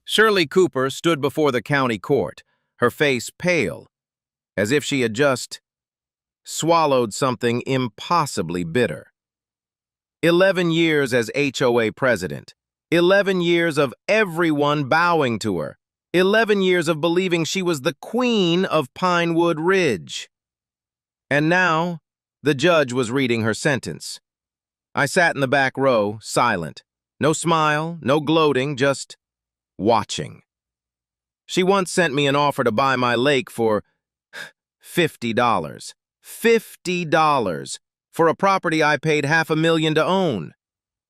Shirley Cooper stood before the county court, her face pale, as if she had just swallowed something impossibly bitter. 11 years as HOA president, 11 years of everyone bowing to her, 11 years of believing she was the queen of Pinewood Ridge. And now, the judge was reading her sentence. I sat in the back row, silent. No smile, no gloating, just watching. She once sent me an offer to buy my lake for $50. $50 for a property I paid $500,000 to own.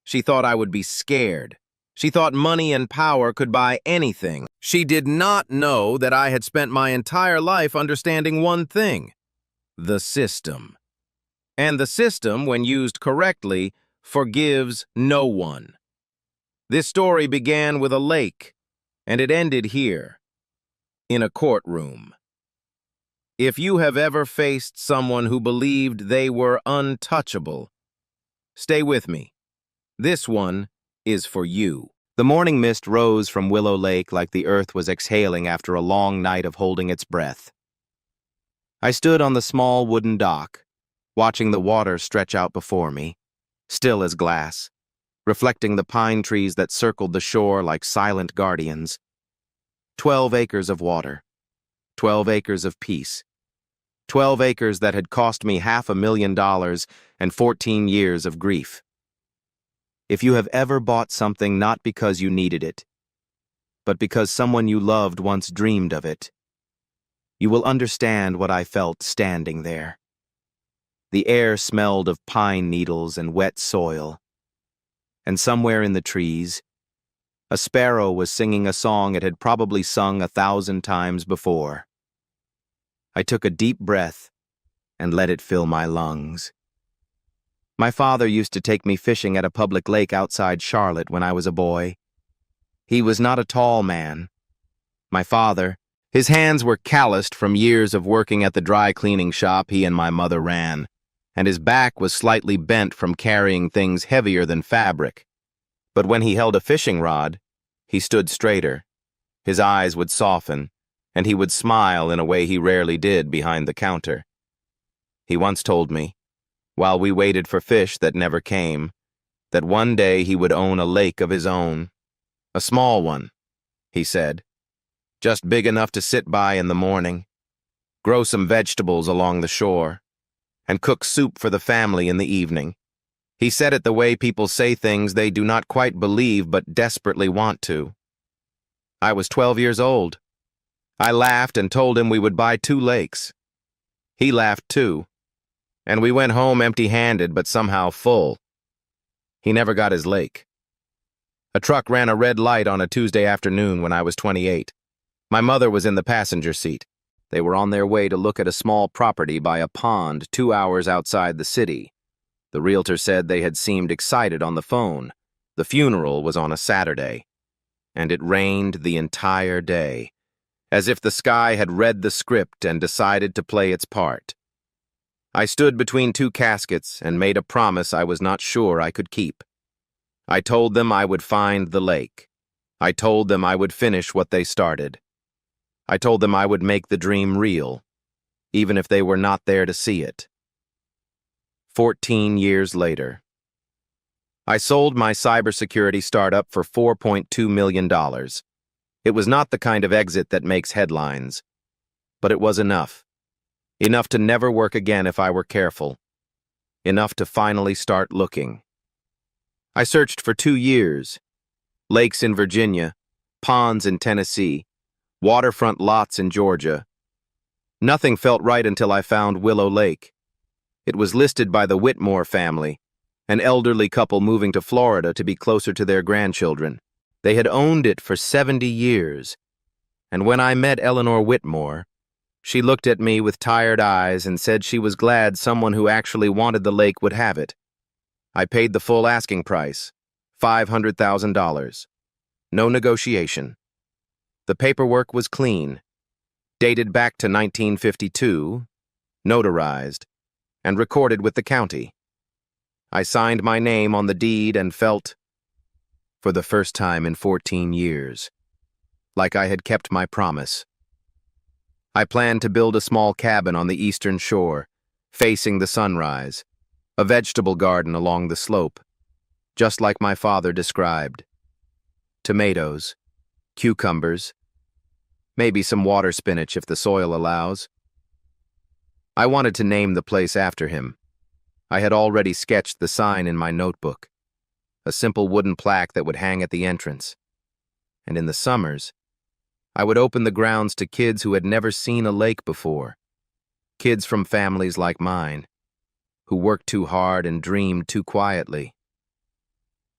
She thought I would be scared. She thought money and power could buy anything. She did not know that I had spent my entire life understanding one thing: the system. And the system, when used correctly, forgives no one. This story began with a lake, and it ended here, in a courtroom. If you have ever faced someone who believed they were untouchable, stay with me. This one is for you. The morning mist rose from Willow Lake like the earth was exhaling after a long night of holding its breath. I stood on the small wooden dock, watching the water stretch out before me, still as glass, reflecting the pine trees that circled the shore like silent guardians. 12 acres of water, 12 acres of peace, 12 acres that had cost me $500,000 and 14 years of grief. If you have ever bought something not because you needed it, but because someone you loved once dreamed of it, you will understand what I felt standing there. The air smelled of pine needles and wet soil, and somewhere in the trees, a sparrow was singing a song it had probably sung 1,000 times before. I took a deep breath and let it fill my lungs. My father used to take me fishing at a public lake outside Charlotte when I was a boy. He was not a tall man. My father, his hands were calloused from years of working at the dry cleaning shop he and my mother ran, and his back was slightly bent from carrying things heavier than fabric. But when he held a fishing rod, he stood straighter. His eyes would soften, and he would smile in a way he rarely did behind the counter. He once told me, while we waited for fish that never came, that one day he would own a lake of his own. A small one, he said, just big enough to sit by in the morning, grow some vegetables along the shore, and cook soup for the family in the evening. He said it the way people say things they do not quite believe but desperately want to. I was 12 years old. I laughed and told him we would buy 2 lakes. He laughed too, and we went home empty-handed but somehow full. He never got his lake. A truck ran a red light on a Tuesday afternoon when I was 28. My mother was in the passenger seat. They were on their way to look at a small property by a pond 2 hours outside the city. The realtor said they had seemed excited on the phone. The funeral was on a Saturday, and it rained the entire day, as if the sky had read the script and decided to play its part. I stood between 2 caskets and made a promise I was not sure I could keep. I told them I would find the lake. I told them I would finish what they started. I told them I would make the dream real, even if they were not there to see it. 14 years later, I sold my cybersecurity startup for $4.2 million. It was not the kind of exit that makes headlines, but it was enough. Enough to never work again if I were careful. Enough to finally start looking. I searched for 2 years. Lakes in Virginia, ponds in Tennessee, waterfront lots in Georgia. Nothing felt right until I found Willow Lake. It was listed by the Whitmore family, an elderly couple moving to Florida to be closer to their grandchildren. They had owned it for 70 years, and when I met Eleanor Whitmore, she looked at me with tired eyes and said she was glad someone who actually wanted the lake would have it. I paid the full asking price, $500,000. No negotiation. The paperwork was clean, dated back to 1952, notarized, and recorded with the county. I signed my name on the deed and felt, for the first time in 14 years, like I had kept my promise. I planned to build a small cabin on the eastern shore, facing the sunrise, a vegetable garden along the slope, just like my father described. Tomatoes, cucumbers, maybe some water spinach if the soil allows. I wanted to name the place after him. I had already sketched the sign in my notebook, a simple wooden plaque that would hang at the entrance. And in the summers, I would open the grounds to kids who had never seen a lake before, kids from families like mine, who worked too hard and dreamed too quietly.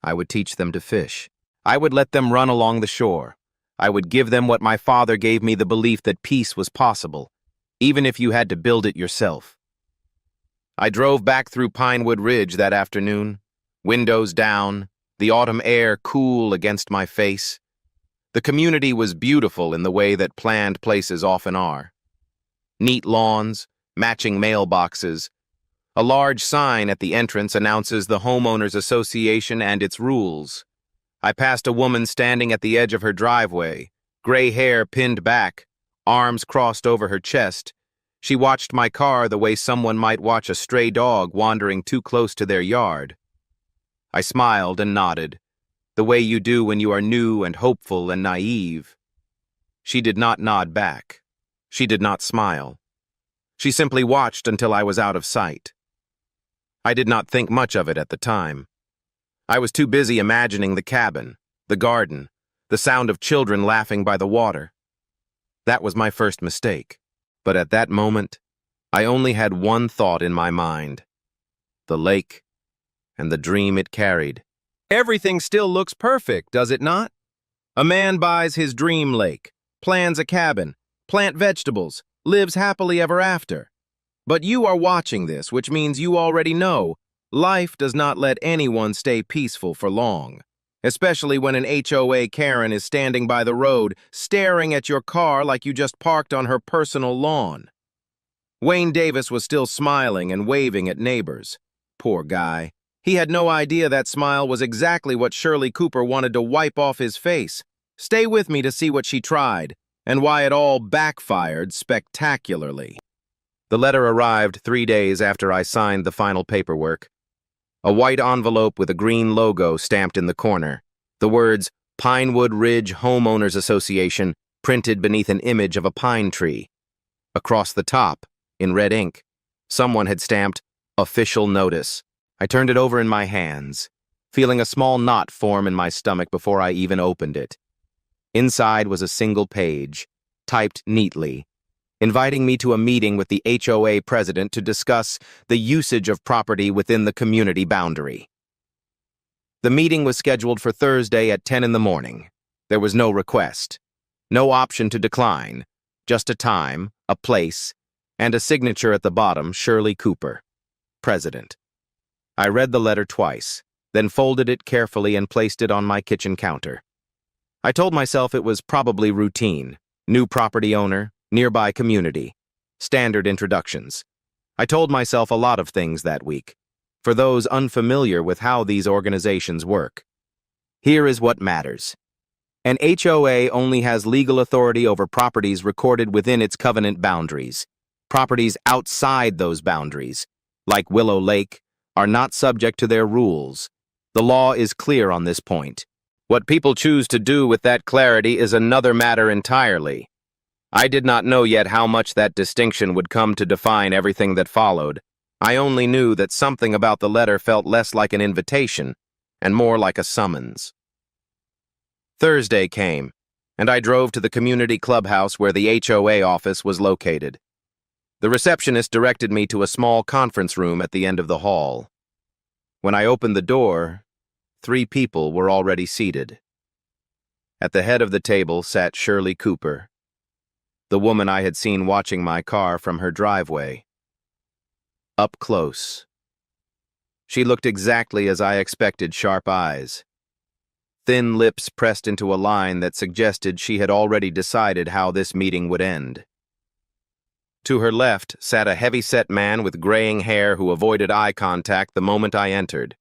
I would teach them to fish. I would let them run along the shore. I would give them what my father gave me, the belief that peace was possible, even if you had to build it yourself. I drove back through Pinewood Ridge that afternoon, windows down, the autumn air cool against my face. The community was beautiful in the way that planned places often are. Neat lawns, matching mailboxes. A large sign at the entrance announces the Homeowners Association and its rules. I passed a woman standing at the edge of her driveway, gray hair pinned back, arms crossed over her chest. She watched my car the way someone might watch a stray dog wandering too close to their yard. I smiled and nodded, the way you do when you are new and hopeful and naive. She did not nod back. She did not smile. She simply watched until I was out of sight. I did not think much of it at the time. I was too busy imagining the cabin, the garden, the sound of children laughing by the water. That was my first mistake. But at that moment, I only had one thought in my mind: the lake and the dream it carried. Everything still looks perfect, does it not? A man buys his dream lake, plans a cabin, plant vegetables, lives happily ever after. But you are watching this, which means you already know life does not let anyone stay peaceful for long, especially when an HOA Karen is standing by the road, staring at your car like you just parked on her personal lawn. Wayne Davis was still smiling and waving at neighbors. Poor guy. He had no idea that smile was exactly what Shirley Cooper wanted to wipe off his face. Stay with me to see what she tried, and why it all backfired spectacularly. The letter arrived 3 days after I signed the final paperwork. A white envelope with a green logo stamped in the corner. The words, Pinewood Ridge Homeowners Association, printed beneath an image of a pine tree. Across the top, in red ink, someone had stamped, Official Notice. I turned it over in my hands, feeling a small knot form in my stomach before I even opened it. Inside was a single page, typed neatly, inviting me to a meeting with the HOA president to discuss the usage of property within the community boundary. The meeting was scheduled for Thursday at 10 in the morning. There was no request, no option to decline, just a time, a place, and a signature at the bottom, Shirley Cooper, President. I read the letter twice, then folded it carefully and placed it on my kitchen counter. I told myself it was probably routine, new property owner, nearby community, standard introductions. I told myself a lot of things that week, for those unfamiliar with how these organizations work. Here is what matters. An HOA only has legal authority over properties recorded within its covenant boundaries. Properties outside those boundaries, like Willow Lake, are not subject to their rules. The law is clear on this point. What people choose to do with that clarity is another matter entirely. I did not know yet how much that distinction would come to define everything that followed. I only knew that something about the letter felt less like an invitation and more like a summons. Thursday came, and I drove to the community clubhouse where the HOA office was located. The receptionist directed me to a small conference room at the end of the hall. When I opened the door, 3 people were already seated. At the head of the table sat Shirley Cooper, the woman I had seen watching my car from her driveway. Up close. She looked exactly as I expected, sharp eyes. Thin lips pressed into a line that suggested she had already decided how this meeting would end. To her left sat a heavy-set man with graying hair who avoided eye contact the moment I entered.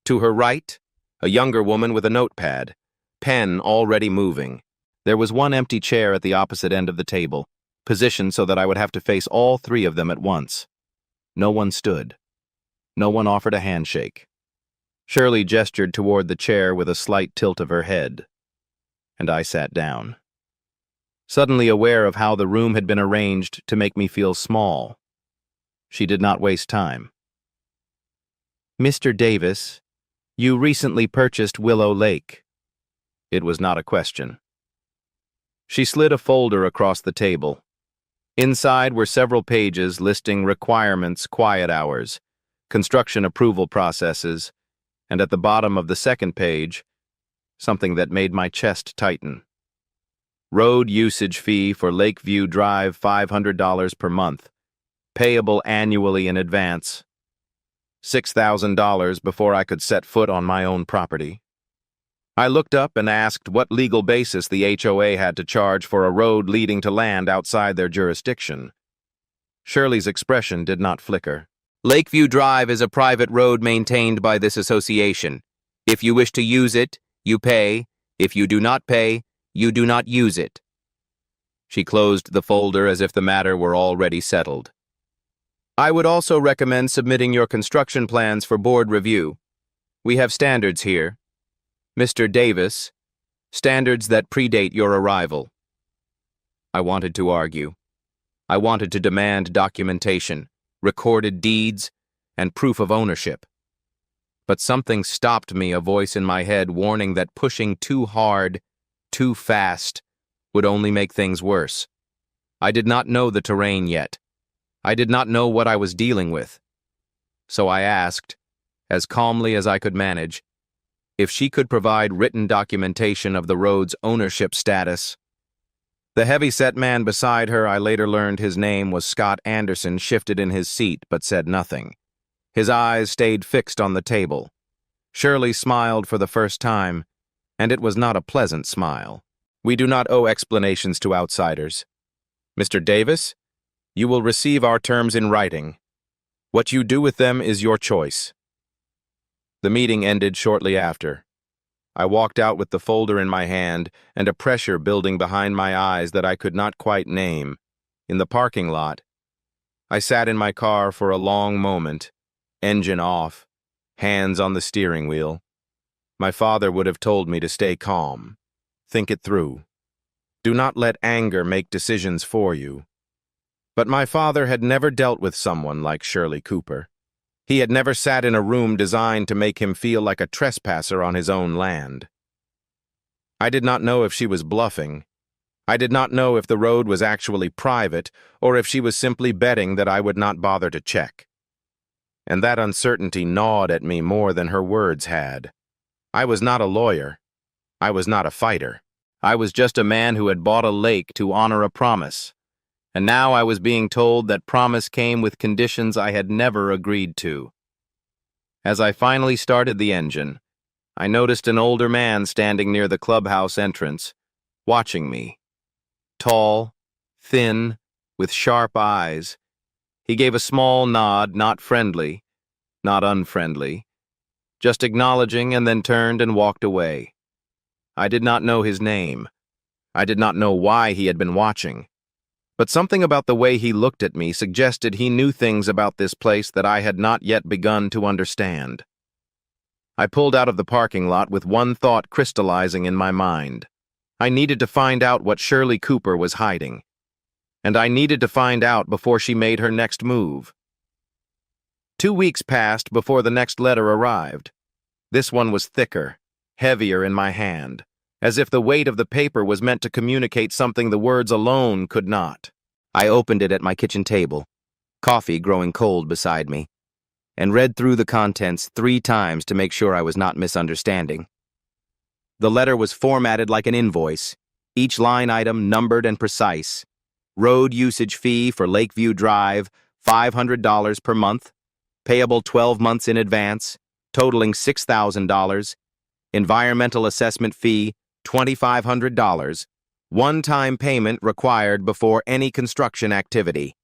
To her right, a younger woman with a notepad, pen already moving. There was one empty chair at the opposite end of the table, positioned so that I would have to face all three of them at once. No one stood. No one offered a handshake. Shirley gestured toward the chair with a slight tilt of her head, and I sat down. Suddenly aware of how the room had been arranged to make me feel small. She did not waste time. "Mr. Davis, you recently purchased Willow Lake." It was not a question. She slid a folder across the table. Inside were several pages listing requirements, quiet hours, construction approval processes, and at the bottom of the second page, something that made my chest tighten. Road usage fee for Lakeview Drive, $500 per month, payable annually in advance. $6,000 before I could set foot on my own property. I looked up and asked what legal basis the HOA had to charge for a road leading to land outside their jurisdiction. Shirley's expression did not flicker. "Lakeview Drive is a private road maintained by this association. If you wish to use it, you pay. If you do not pay, you do not use it." She closed the folder as if the matter were already settled. "I would also recommend submitting your construction plans for board review. We have standards here. Mr. Davis, standards that predate your arrival." I wanted to argue. I wanted to demand documentation, recorded deeds, and proof of ownership. But something stopped me, a voice in my head warning that pushing too hard, too fast, would only make things worse. I did not know the terrain yet. I did not know what I was dealing with. So I asked, as calmly as I could manage, if she could provide written documentation of the road's ownership status. The heavy-set man beside her, I later learned his name was Scott Anderson, shifted in his seat but said nothing. His eyes stayed fixed on the table. Shirley smiled for the first time, and it was not a pleasant smile. "We do not owe explanations to outsiders. Mr. Davis, you will receive our terms in writing. What you do with them is your choice." The meeting ended shortly after. I walked out with the folder in my hand and a pressure building behind my eyes that I could not quite name. In the parking lot, I sat in my car for a long moment, engine off, hands on the steering wheel. My father would have told me to stay calm. Think it through. Do not let anger make decisions for you. But my father had never dealt with someone like Shirley Cooper. He had never sat in a room designed to make him feel like a trespasser on his own land. I did not know if she was bluffing. I did not know if the road was actually private or if she was simply betting that I would not bother to check. And that uncertainty gnawed at me more than her words had. I was not a lawyer. I was not a fighter. I was just a man who had bought a lake to honor a promise. And now I was being told that promise came with conditions I had never agreed to. As I finally started the engine, I noticed an older man standing near the clubhouse entrance, watching me. Tall, thin, with sharp eyes. He gave a small nod, not friendly, not unfriendly, just acknowledging, and then turned and walked away. I did not know his name. I did not know why he had been watching. But something about the way he looked at me suggested he knew things about this place that I had not yet begun to understand. I pulled out of the parking lot with one thought crystallizing in my mind. I needed to find out what Shirley Cooper was hiding. And I needed to find out before she made her next move. 2 weeks passed before the next letter arrived. This one was thicker, heavier in my hand, as if the weight of the paper was meant to communicate something the words alone could not. I opened it at my kitchen table, coffee growing cold beside me, and read through the contents 3 times to make sure I was not misunderstanding. The letter was formatted like an invoice, each line item numbered and precise. Road usage fee for Lakeview Drive, $500 per month, payable 12 months in advance, totaling $6,000. Environmental assessment fee, $2,500, one-time payment required before any construction activity.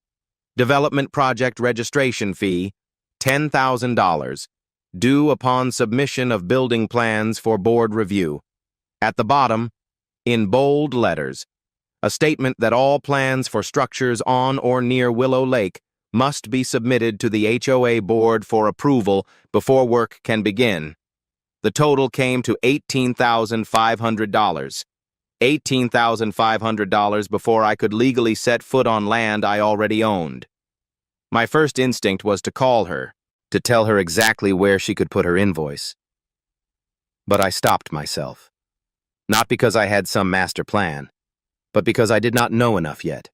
Development project registration fee, $10,000, due upon submission of building plans for board review. At the bottom, In bold letters, a statement that all plans for structures on or near Willow Lake must be submitted to the HOA board for approval before work can begin. The total came to $18,500. $18,500 before I could legally set foot on land I already owned. My first instinct was to call her, to tell her exactly where she could put her invoice. But I stopped myself. Not because I had some master plan, but because I did not know enough yet.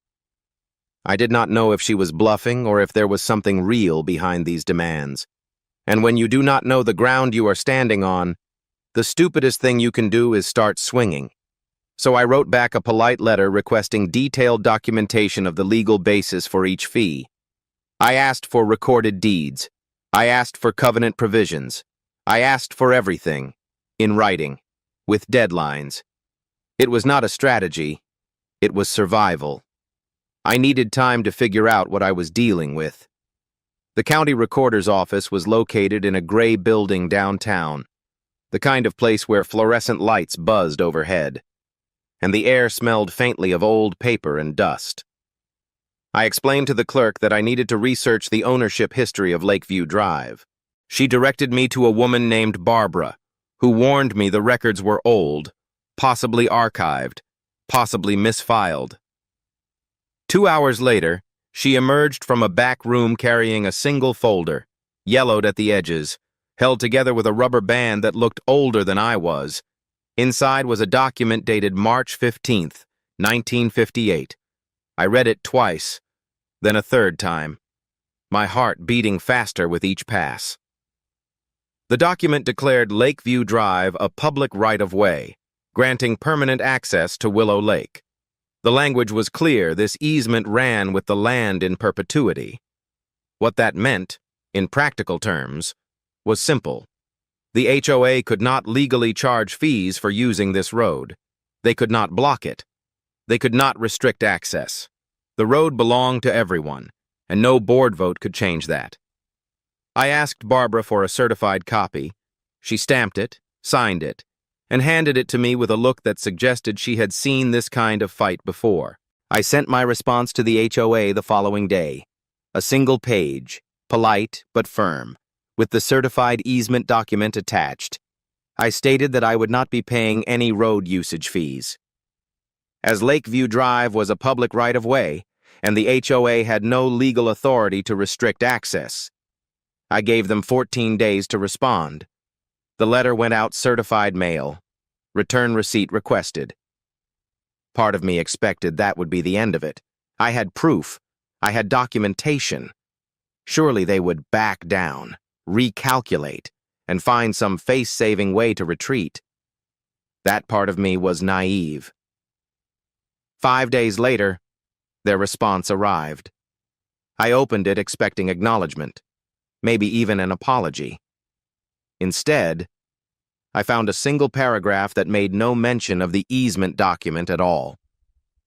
I did not know if she was bluffing or if there was something real behind these demands. And when you do not know the ground you are standing on, the stupidest thing you can do is start swinging. So I wrote back a polite letter requesting detailed documentation of the legal basis for each fee. I asked for recorded deeds. I asked for covenant provisions. I asked for everything, in writing, with deadlines. It was not a strategy. It was survival. I needed time to figure out what I was dealing with. The county recorder's office was located in a gray building downtown, the kind of place where fluorescent lights buzzed overhead, and the air smelled faintly of old paper and dust. I explained to the clerk that I needed to research the ownership history of Lakeview Drive. She directed me to a woman named Barbara, who warned me the records were old, possibly archived, possibly misfiled. 2 hours later, she emerged from a back room carrying a single folder, yellowed at the edges, held together with a rubber band that looked older than I was. Inside was a document dated March 15th, 1958. I read it twice, then a third time, my heart beating faster with each pass. The document declared Lakeview Drive a public right-of-way, granting permanent access to Willow Lake. The language was clear. This easement ran with the land in perpetuity. What that meant, in practical terms, was simple. The HOA could not legally charge fees for using this road. They could not block it. They could not restrict access. The road belonged to everyone, and no board vote could change that. I asked Barbara for a certified copy. She stamped it, signed it, and handed it to me with a look that suggested she had seen this kind of fight before. I sent my response to the HOA the following day. A single page, polite but firm, with the certified easement document attached. I stated that I would not be paying any road usage fees. As Lakeview Drive was a public right-of-way, and the HOA had no legal authority to restrict access, I gave them 14 days to respond. The letter went out certified mail. Return receipt requested. Part of me expected that would be the end of it. I had proof. I had documentation. Surely they would back down, recalculate, and find some face-saving way to retreat. That part of me was naive. 5 days later, their response arrived. I opened it expecting acknowledgement, maybe even an apology. Instead, I found a single paragraph that made no mention of the easement document at all.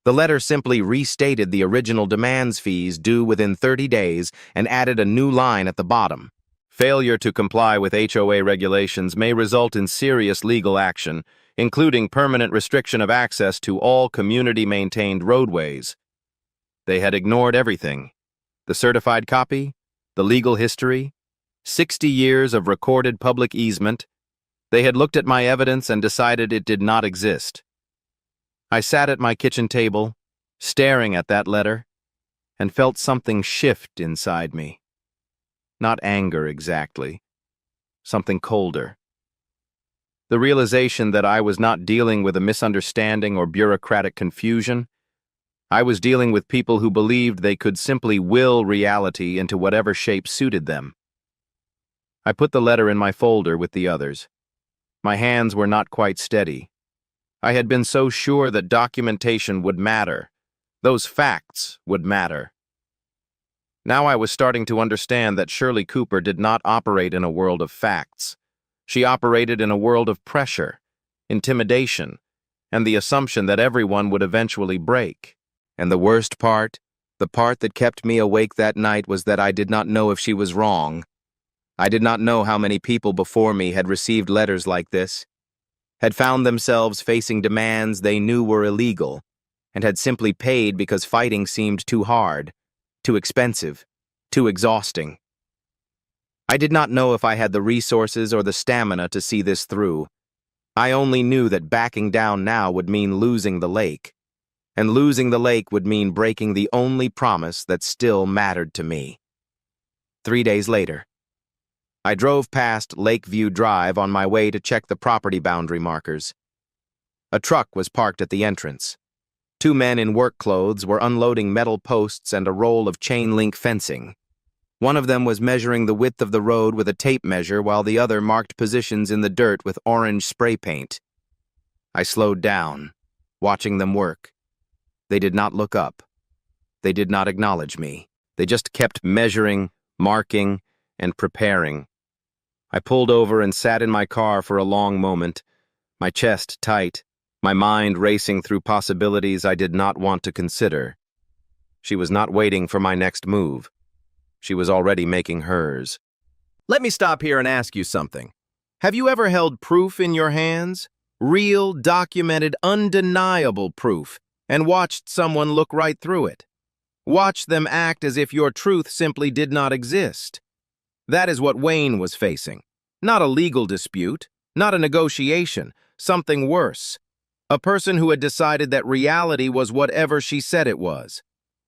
The letter simply restated the original demands fees due within 30 days and added a new line at the bottom. Failure to comply with HOA regulations may result in serious legal action, including permanent restriction of access to all community-maintained roadways. They had ignored everything. The certified copy, the legal history, 60 years of recorded public easement. They had looked at my evidence and decided it did not exist. I sat at my kitchen table, staring at that letter, and felt something shift inside me. Not anger exactly, something colder. The realization that I was not dealing with a misunderstanding or bureaucratic confusion. I was dealing with people who believed they could simply will reality into whatever shape suited them. I put the letter in my folder with the others. My hands were not quite steady. I had been so sure that documentation would matter. Those facts would matter. Now I was starting to understand that Shirley Cooper did not operate in a world of facts. She operated in a world of pressure, intimidation, and the assumption that everyone would eventually break. And the worst part, the part that kept me awake that night, was that I did not know if she was wrong. I did not know how many people before me had received letters like this. had found themselves facing demands they knew were illegal, and had simply paid because fighting seemed too hard, too expensive, too exhausting. I did not know if I had the resources or the stamina to see this through. I only knew that backing down now would mean losing the lake, and losing the lake would mean breaking the only promise that still mattered to me. 3 days later, I drove past Lakeview Drive on my way to check the property boundary markers. A truck was parked at the entrance. 2 men in work clothes were unloading metal posts and a roll of chain-link fencing. One of them was measuring the width of the road with a tape measure while the other marked positions in the dirt with orange spray paint. I slowed down, watching them work. They did not look up. They did not acknowledge me. They just kept measuring, marking, and preparing. I pulled over and sat in my car for a long moment, my chest tight, my mind racing through possibilities I did not want to consider. She was not waiting for my next move. She was already making hers. Let me stop here and ask you something. Have you ever held proof in your hands? Real, documented, undeniable proof, and watched someone look right through it? Watched them act as if your truth simply did not exist? That is what Wayne was facing. Not a legal dispute, not a negotiation, something worse. A person who had decided that reality was whatever she said it was.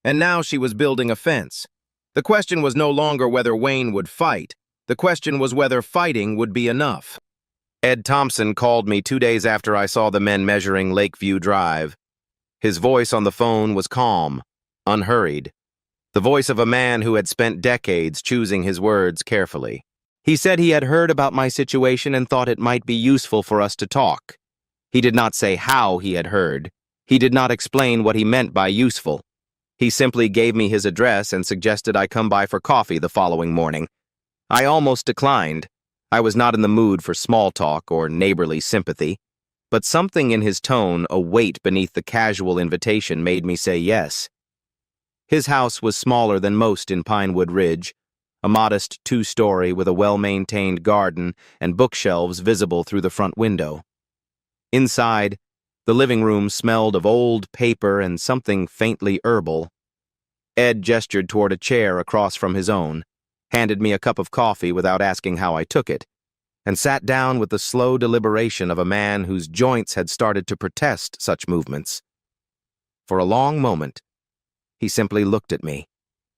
And now she was building a fence. The question was no longer whether Wayne would fight. The question was whether fighting would be enough. Ed Thompson called me 2 days after I saw the men measuring Lakeview Drive. His voice on the phone was calm, unhurried. The voice of a man who had spent decades choosing his words carefully. He said he had heard about my situation and thought it might be useful for us to talk. He did not say how he had heard. He did not explain what he meant by useful. He simply gave me his address and suggested I come by for coffee the following morning. I almost declined. I was not in the mood for small talk or neighborly sympathy, but something in his tone, a weight beneath the casual invitation, made me say yes. His house was smaller than most in Pinewood Ridge, a modest 2-story with a well-maintained garden and bookshelves visible through the front window. Inside, the living room smelled of old paper and something faintly herbal. Ed gestured toward a chair across from his own, handed me a cup of coffee without asking how I took it, and sat down with the slow deliberation of a man whose joints had started to protest such movements. For a long moment, he simply looked at me,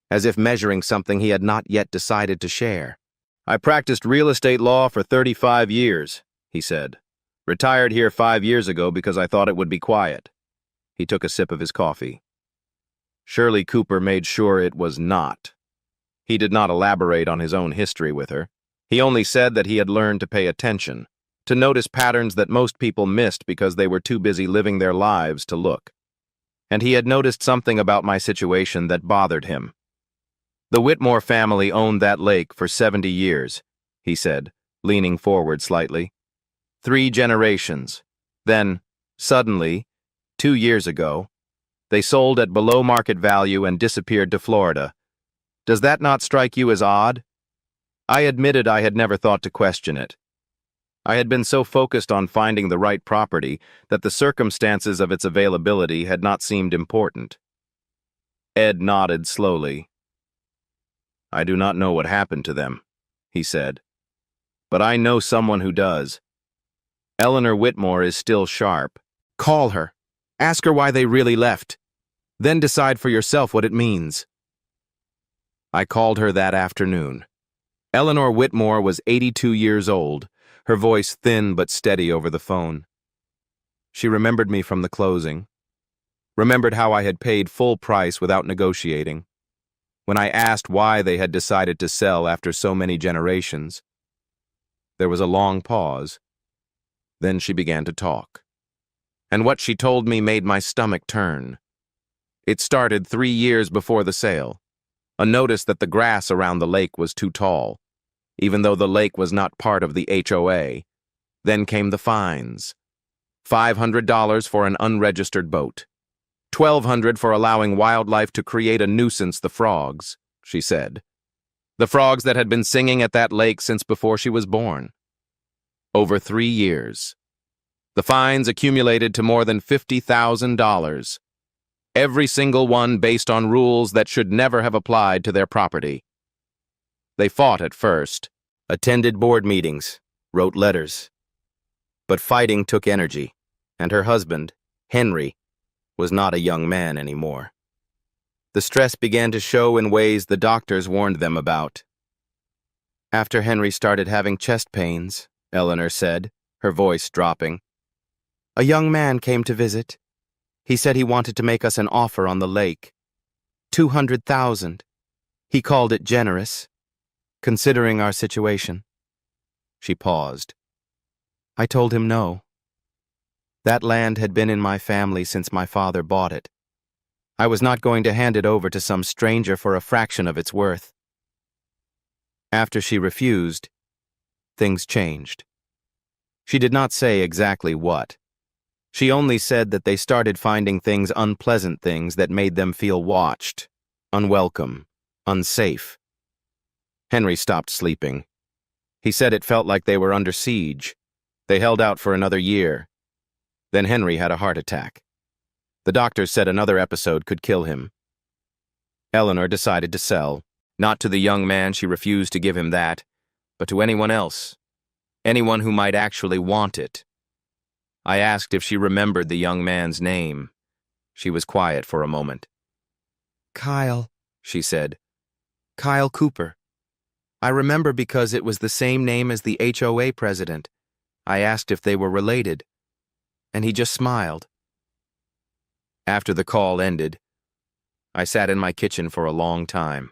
as if measuring something he had not yet decided to share. "I practiced real estate law for 35 years, he said. "Retired here 5 years ago because I thought it would be quiet." He took a sip of his coffee. Shirley Cooper made sure it was not. He did not elaborate on his own history with her. He only said that he had learned to pay attention, to notice patterns that most people missed because they were too busy living their lives to look. And he had noticed something about my situation that bothered him. "The Whitmore family owned that lake for 70 years, he said, leaning forward slightly. 3 generations. Then, suddenly, 2 years ago, they sold at below market value and disappeared to Florida. Does that not strike you as odd?" I admitted I had never thought to question it. I had been so focused on finding the right property that the circumstances of its availability had not seemed important. Ed nodded slowly. "I do not know what happened to them," he said. "But I know someone who does. Eleanor Whitmore is still sharp. Call her. Ask her why they really left. Then decide for yourself what it means." I called her that afternoon. Eleanor Whitmore was 82 years old, her voice thin but steady over the phone. She remembered me from the closing, remembered how I had paid full price without negotiating. When I asked why they had decided to sell after so many generations, there was a long pause. Then she began to talk. And what she told me made my stomach turn. It started 3 years before the sale. A notice that the grass around the lake was too tall, even though the lake was not part of the HOA. Then came the fines. $500 for an unregistered boat. $1,200 for allowing wildlife to create a nuisance, the frogs, she said. The frogs that had been singing at that lake since before she was born. Over 3 years. The fines accumulated to more than $50,000. Every single one based on rules that should never have applied to their property. They fought at first, attended board meetings, wrote letters. But fighting took energy, and her husband, Henry, was not a young man anymore. The stress began to show in ways the doctors warned them about. After Henry started having chest pains, Eleanor said, her voice dropping, a young man came to visit. He said he wanted to make us an offer on the lake. $200,000. He called it generous, considering our situation. She paused. I told him no. That land had been in my family since my father bought it. I was not going to hand it over to some stranger for a fraction of its worth. After she refused, things changed. She did not say exactly what. She only said that they started finding unpleasant things that made them feel watched, unwelcome, unsafe. Henry stopped sleeping. He said it felt like they were under siege. They held out for another year. Then Henry had a heart attack. The doctors said another episode could kill him. Eleanor decided to sell. Not to the young man, she refused to give him that, but to anyone else. Anyone who might actually want it. I asked if she remembered the young man's name. She was quiet for a moment. Kyle, she said. Kyle Cooper. I remember because it was the same name as the HOA president. I asked if they were related, and he just smiled. After the call ended, I sat in my kitchen for a long time.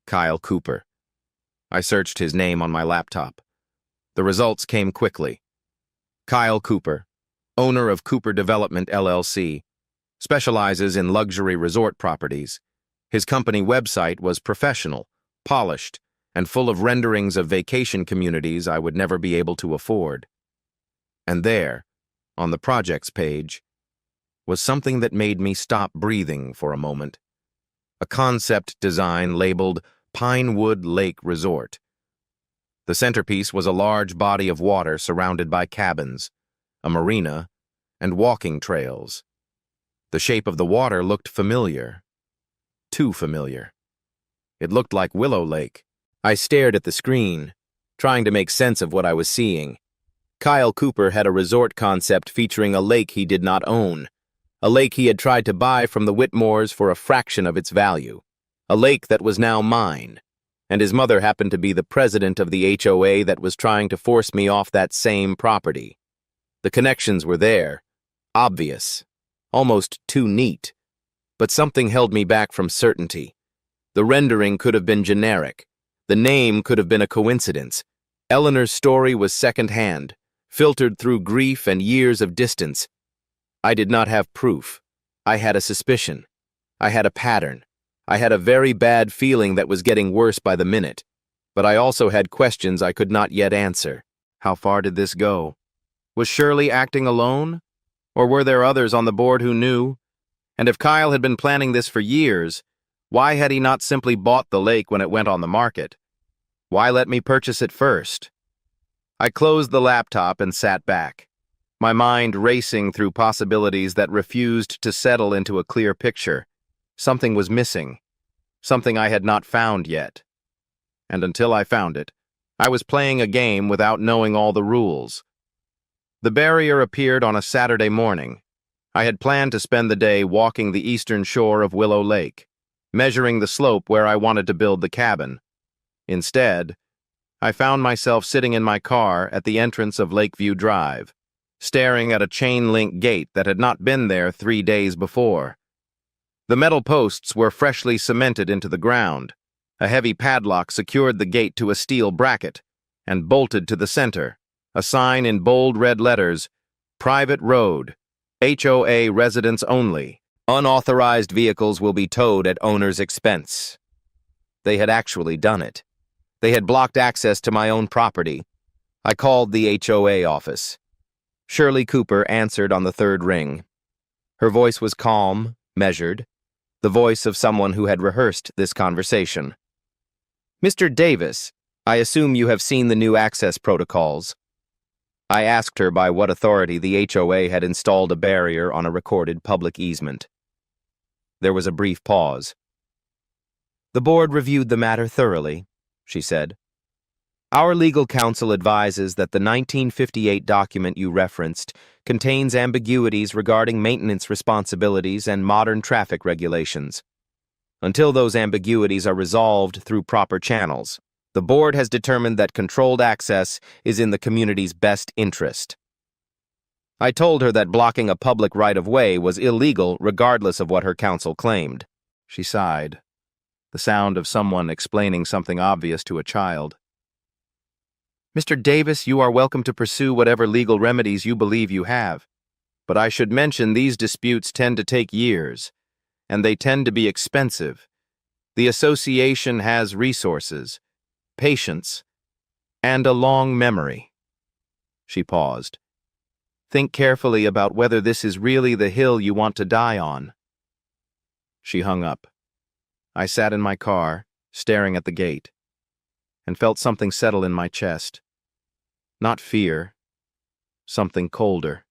Kyle Cooper. I searched his name on my laptop. The results came quickly. Kyle Cooper, owner of Cooper Development LLC, specializes in luxury resort properties. His company website was professional, polished, and full of renderings of vacation communities I would never be able to afford. And there, on the projects page, was something that made me stop breathing for a moment. A concept design labeled Pinewood Lake Resort. The centerpiece was a large body of water surrounded by cabins, a marina, and walking trails. The shape of the water looked familiar. Too familiar. It looked like Willow Lake. I stared at the screen, trying to make sense of what I was seeing. Kyle Cooper had a resort concept featuring a lake he did not own, a lake he had tried to buy from the Whitmores for a fraction of its value, a lake that was now mine. And his mother happened to be the president of the HOA that was trying to force me off that same property. The connections were there, obvious, almost too neat, but something held me back from certainty. The rendering could have been generic. The name could have been a coincidence. Eleanor's story was second-hand, filtered through grief and years of distance. I did not have proof. I had a suspicion. I had a pattern. I had a very bad feeling that was getting worse by the minute, but I also had questions I could not yet answer. How far did this go? Was Shirley acting alone? Or were there others on the board who knew? And if Kyle had been planning this for years, why had he not simply bought the lake when it went on the market? Why let me purchase it first? I closed the laptop and sat back, my mind racing through possibilities that refused to settle into a clear picture. Something was missing, something I had not found yet. And until I found it, I was playing a game without knowing all the rules. The barrier appeared on a Saturday morning. I had planned to spend the day walking the eastern shore of Willow Lake, measuring the slope where I wanted to build the cabin. Instead, I found myself sitting in my car at the entrance of Lakeview Drive, staring at a chain-link gate that had not been there 3 days before. The metal posts were freshly cemented into the ground. A heavy padlock secured the gate to a steel bracket and bolted to the center, a sign in bold red letters, Private Road, HOA Residents Only. Unauthorized vehicles will be towed at owner's expense. They had actually done it. They had blocked access to my own property. I called the HOA office. Shirley Cooper answered on the third ring. Her voice was calm, measured, the voice of someone who had rehearsed this conversation. Mr. Davis, I assume you have seen the new access protocols. I asked her by what authority the HOA had installed a barrier on a recorded public easement. There was a brief pause. The board reviewed the matter thoroughly, she said. Our legal counsel advises that the 1958 document you referenced contains ambiguities regarding maintenance responsibilities and modern traffic regulations. Until those ambiguities are resolved through proper channels, the board has determined that controlled access is in the community's best interest. I told her that blocking a public right-of-way was illegal regardless of what her counsel claimed. She sighed, the sound of someone explaining something obvious to a child. Mr. Davis, you are welcome to pursue whatever legal remedies you believe you have, but I should mention these disputes tend to take years, and they tend to be expensive. The association has resources, patience, and a long memory. She paused. Think carefully about whether this is really the hill you want to die on. She hung up. I sat in my car, staring at the gate, and felt something settle in my chest. Not fear, something colder.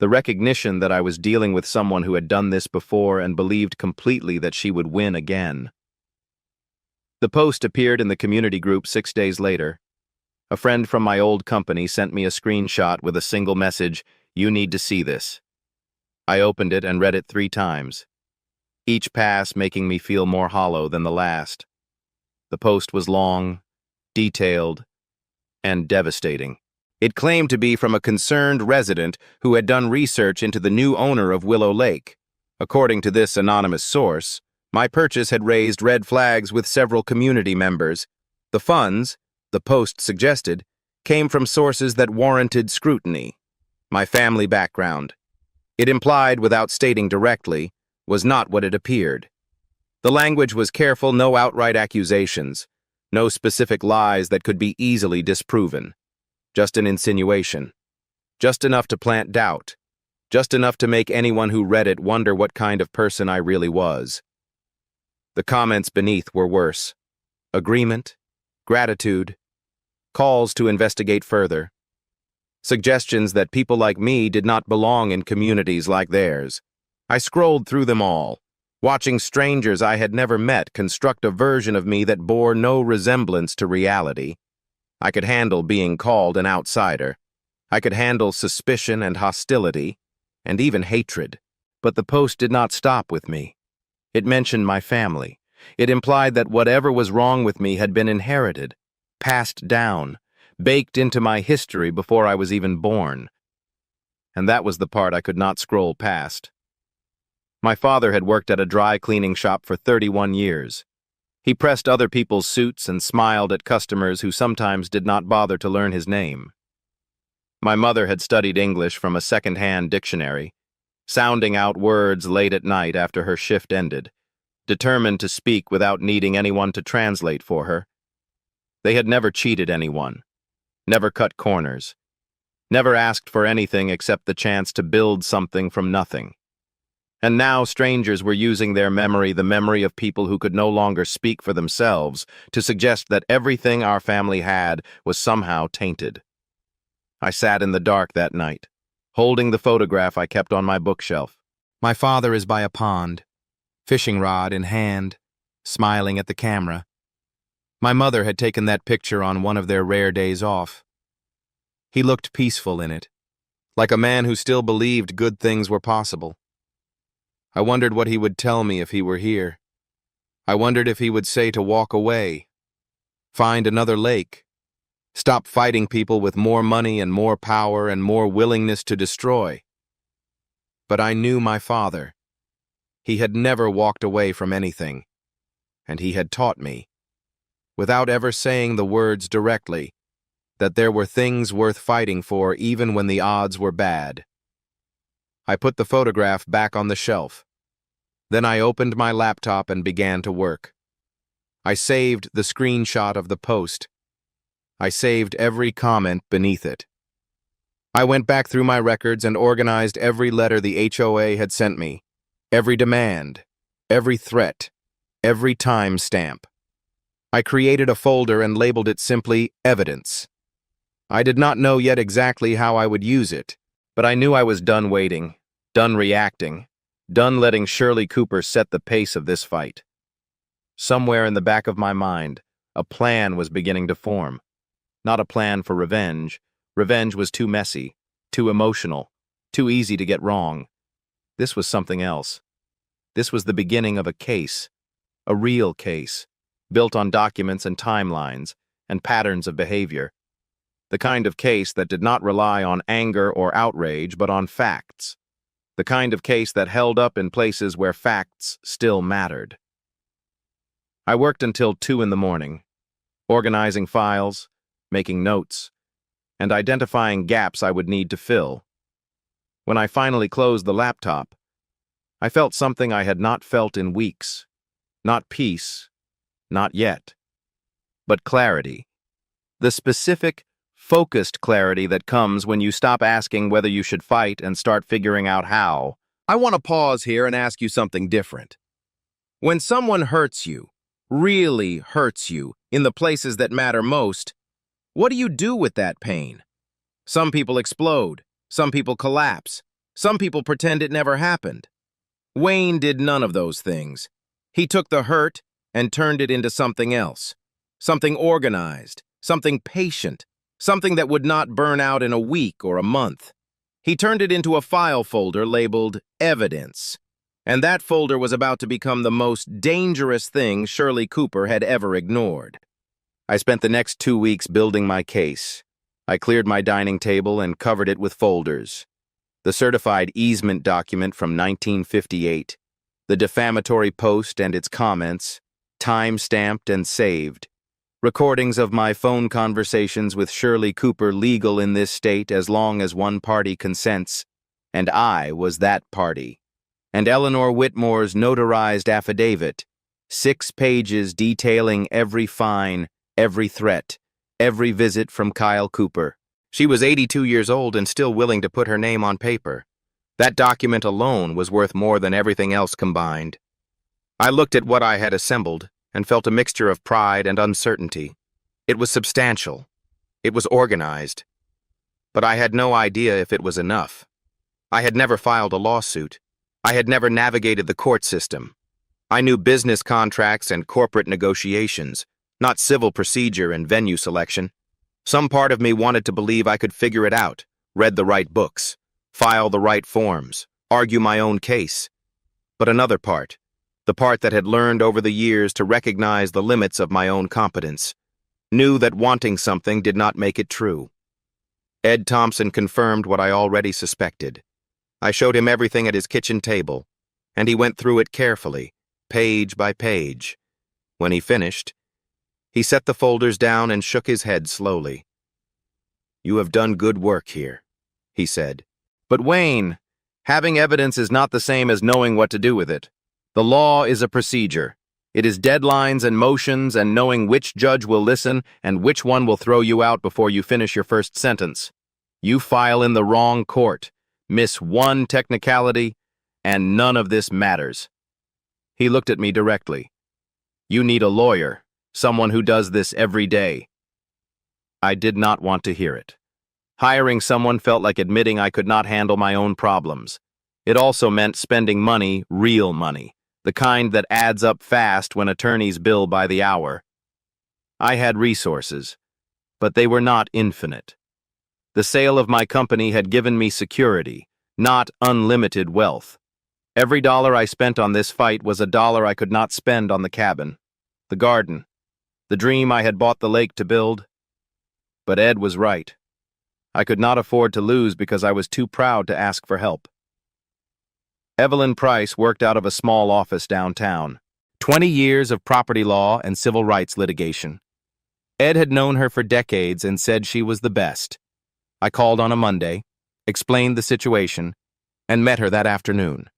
The recognition that I was dealing with someone who had done this before and believed completely that she would win again. The post appeared in the community group 6 days later. A friend from my old company sent me a screenshot with a single message, "You need to see this." I opened it and read it 3 times, each pass making me feel more hollow than the last. The post was long, detailed, and devastating. It claimed to be from a concerned resident who had done research into the new owner of Willow Lake. According to this anonymous source, my purchase had raised red flags with several community members. The funds, the post suggested, came from sources that warranted scrutiny. My family background, it implied without stating directly, was not what it appeared. The language was careful, no outright accusations, no specific lies that could be easily disproven. Just an insinuation. Just enough to plant doubt. Just enough to make anyone who read it wonder what kind of person I really was. The comments beneath were worse. Agreement, gratitude, calls to investigate further. Suggestions that people like me did not belong in communities like theirs. I scrolled through them all, watching strangers I had never met construct a version of me that bore no resemblance to reality. I could handle being called an outsider. I could handle suspicion and hostility, and even hatred. But the post did not stop with me. It mentioned my family. It implied that whatever was wrong with me had been inherited, passed down, baked into my history before I was even born. And that was the part I could not scroll past. My father had worked at a dry cleaning shop for 31 years. He pressed other people's suits and smiled at customers who sometimes did not bother to learn his name. My mother had studied English from a second-hand dictionary, sounding out words late at night after her shift ended, determined to speak without needing anyone to translate for her. They had never cheated anyone, never cut corners, never asked for anything except the chance to build something from nothing. And now strangers were using their memory, the memory of people who could no longer speak for themselves, to suggest that everything our family had was somehow tainted. I sat in the dark that night, holding the photograph I kept on my bookshelf. My father is by a pond, fishing rod in hand, smiling at the camera. My mother had taken that picture on one of their rare days off. He looked peaceful in it, like a man who still believed good things were possible. I wondered what he would tell me if he were here. I wondered if he would say to walk away, find another lake, stop fighting people with more money and more power and more willingness to destroy. But I knew my father. He had never walked away from anything, and he had taught me, without ever saying the words directly, that there were things worth fighting for even when the odds were bad. I put the photograph back on the shelf. Then I opened my laptop and began to work. I saved the screenshot of the post. I saved every comment beneath it. I went back through my records and organized every letter the HOA had sent me, every demand, every threat, every time stamp. I created a folder and labeled it simply Evidence. I did not know yet exactly how I would use it, but I knew I was done waiting, done reacting, done letting Shirley Cooper set the pace of this fight. Somewhere in the back of my mind, a plan was beginning to form. Not a plan for revenge. Revenge was too messy, too emotional, too easy to get wrong. This was something else. This was the beginning of a case, a real case, built on documents and timelines and patterns of behavior. The kind of case that did not rely on anger or outrage, but on facts. The kind of case that held up in places where facts still mattered. I worked until 2 in the morning, organizing files, making notes, and identifying gaps I would need to fill. When I finally closed the laptop, I felt something I had not felt in weeks. Not peace, not yet, but clarity. The specific, focused clarity that comes when you stop asking whether you should fight and start figuring out how. I want to pause here and ask you something different. When someone hurts you, really hurts you, in the places that matter most, what do you do with that pain? Some people explode. Some people collapse. Some people pretend it never happened. Wayne did none of those things. He took the hurt and turned it into something else. Something organized, something patient, something that would not burn out in a week or a month. He turned it into a file folder labeled Evidence. And that folder was about to become the most dangerous thing Shirley Cooper had ever ignored. I spent the next 2 weeks building my case. I cleared my dining table and covered it with folders. The certified easement document from 1958, the defamatory post and its comments, time-stamped and saved. Recordings of my phone conversations with Shirley Cooper legal in this state as long as one party consents, and I was that party. And Eleanor Whitmore's notarized affidavit, 6 pages detailing every fine, every threat, every visit from Kyle Cooper. She was 82 years old and still willing to put her name on paper. That document alone was worth more than everything else combined. I looked at what I had assembled and felt a mixture of pride and uncertainty. It was substantial. It was organized. But I had no idea if it was enough. I had never filed a lawsuit. I had never navigated the court system. I knew business contracts and corporate negotiations, not civil procedure and venue selection. Some part of me wanted to believe I could figure it out, read the right books, file the right forms, argue my own case. But another part, the part that had learned over the years to recognize the limits of my own competence, knew that wanting something did not make it true. Ed Thompson confirmed what I already suspected. I showed him everything at his kitchen table, and he went through it carefully, page by page. When he finished, he set the folders down and shook his head slowly. "You have done good work here," he said. But Wayne, having evidence is not the same as knowing what to do with it. The law is a procedure. It is deadlines and motions and knowing which judge will listen and which one will throw you out before you finish your first sentence. You file in the wrong court, miss one technicality, and none of this matters. He looked at me directly. You need a lawyer, someone who does this every day. I did not want to hear it. Hiring someone felt like admitting I could not handle my own problems. It also meant spending money, real money, the kind that adds up fast when attorneys bill by the hour. I had resources, but they were not infinite. The sale of my company had given me security, not unlimited wealth. Every dollar I spent on this fight was a dollar I could not spend on the cabin, the garden, the dream I had bought the lake to build. But Ed was right. I could not afford to lose because I was too proud to ask for help. Evelyn Price worked out of a small office downtown. 20 years of property law and civil rights litigation. Ed had known her for decades and said she was the best. I called on a Monday, explained the situation, and met her that afternoon.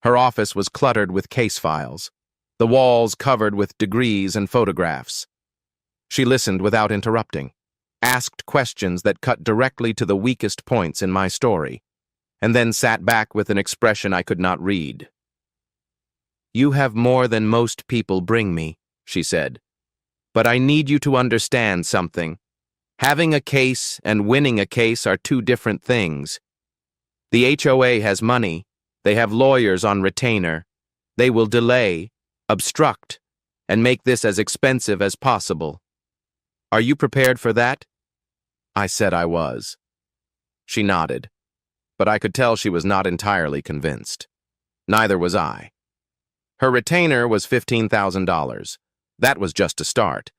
Her office was cluttered with case files, the walls covered with degrees and photographs. She listened without interrupting, asked questions that cut directly to the weakest points in my story, and then sat back with an expression I could not read. "You have more than most people bring me," she said. "But I need you to understand something. Having a case and winning a case are two different things. The HOA has money, they have lawyers on retainer. They will delay, obstruct, and make this as expensive as possible. Are you prepared for that? I said I was. She nodded, but I could tell she was not entirely convinced. Neither was I. Her retainer was $15,000. That was just a start.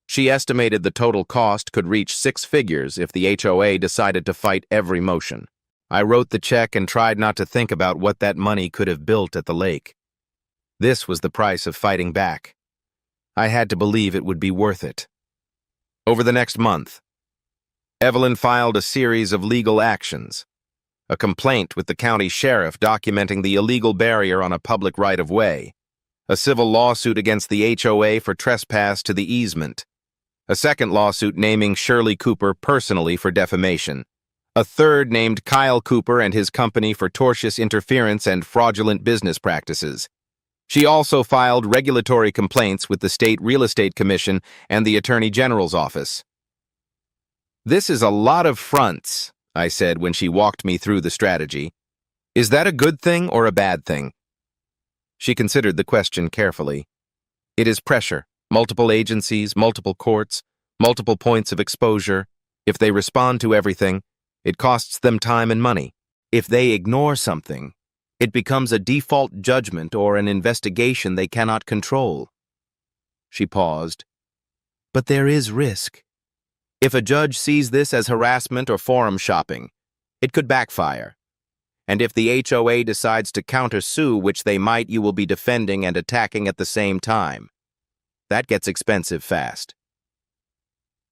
She estimated the total cost could reach 6 figures if the HOA decided to fight every motion. I wrote the check and tried not to think about what that money could have built at the lake. This was the price of fighting back. I had to believe it would be worth it. Over the next month, Evelyn filed a series of legal actions. A complaint with the county sheriff documenting the illegal barrier on a public right-of-way. A civil lawsuit against the HOA for trespass to the easement. A second lawsuit naming Shirley Cooper personally for defamation. A third named Kyle Cooper and his company for tortious interference and fraudulent business practices. She also filed regulatory complaints with the State Real Estate Commission and the Attorney General's office. "This is a lot of fronts," I said when she walked me through the strategy. "Is that a good thing or a bad thing?" She considered the question carefully. "It is pressure. Multiple agencies, multiple courts, multiple points of exposure. If they respond to everything, it costs them time and money. If they ignore something, it becomes a default judgment or an investigation they cannot control." She paused. "But there is risk. If a judge sees this as harassment or forum shopping, it could backfire. And if the HOA decides to countersue, which they might, you will be defending and attacking at the same time. That gets expensive fast."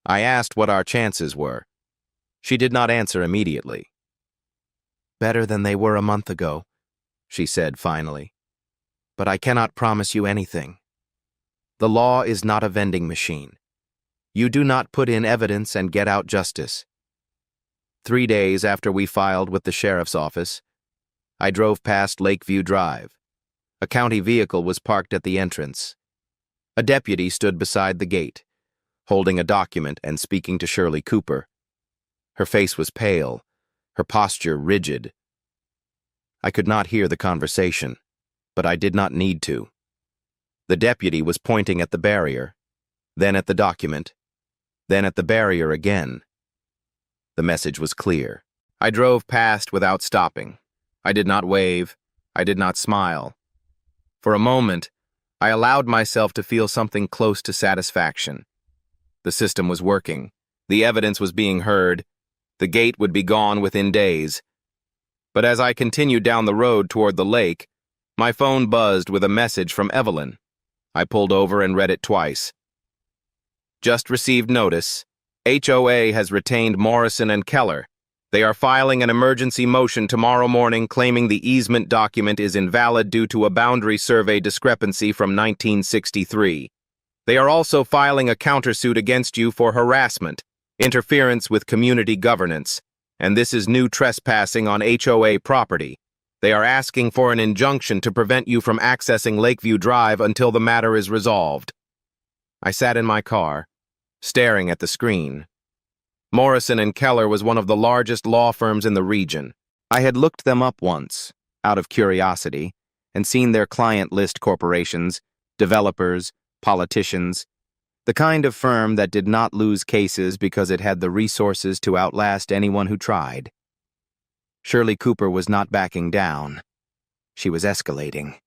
I asked what our chances were. She did not answer immediately. "Better than they were a month ago," she said finally. "But I cannot promise you anything. The law is not a vending machine. You do not put in evidence and get out justice." 3 days after we filed with the sheriff's office, I drove past Lakeview Drive. A county vehicle was parked at the entrance. A deputy stood beside the gate, holding a document and speaking to Shirley Cooper. Her face was pale, her posture rigid. I could not hear the conversation, but I did not need to. The deputy was pointing at the barrier, then at the document, then at the barrier again. The message was clear. I drove past without stopping. I did not wave. I did not smile. For a moment, I allowed myself to feel something close to satisfaction. The system was working. The evidence was being heard. The gate would be gone within days. But as I continued down the road toward the lake, my phone buzzed with a message from Evelyn. I pulled over and read it twice. "Just received notice. HOA has retained Morrison and Keller. They are filing an emergency motion tomorrow morning claiming the easement document is invalid due to a boundary survey discrepancy from 1963. They are also filing a countersuit against you for harassment, interference with community governance, and this is new trespassing on HOA property. They are asking for an injunction to prevent you from accessing Lakeview Drive until the matter is resolved." I sat in my car, staring at the screen. Morrison and Keller was one of the largest law firms in the region. I had looked them up once, out of curiosity, and seen their client list: corporations, developers, politicians, the kind of firm that did not lose cases because it had the resources to outlast anyone who tried. Shirley Cooper was not backing down. She was escalating.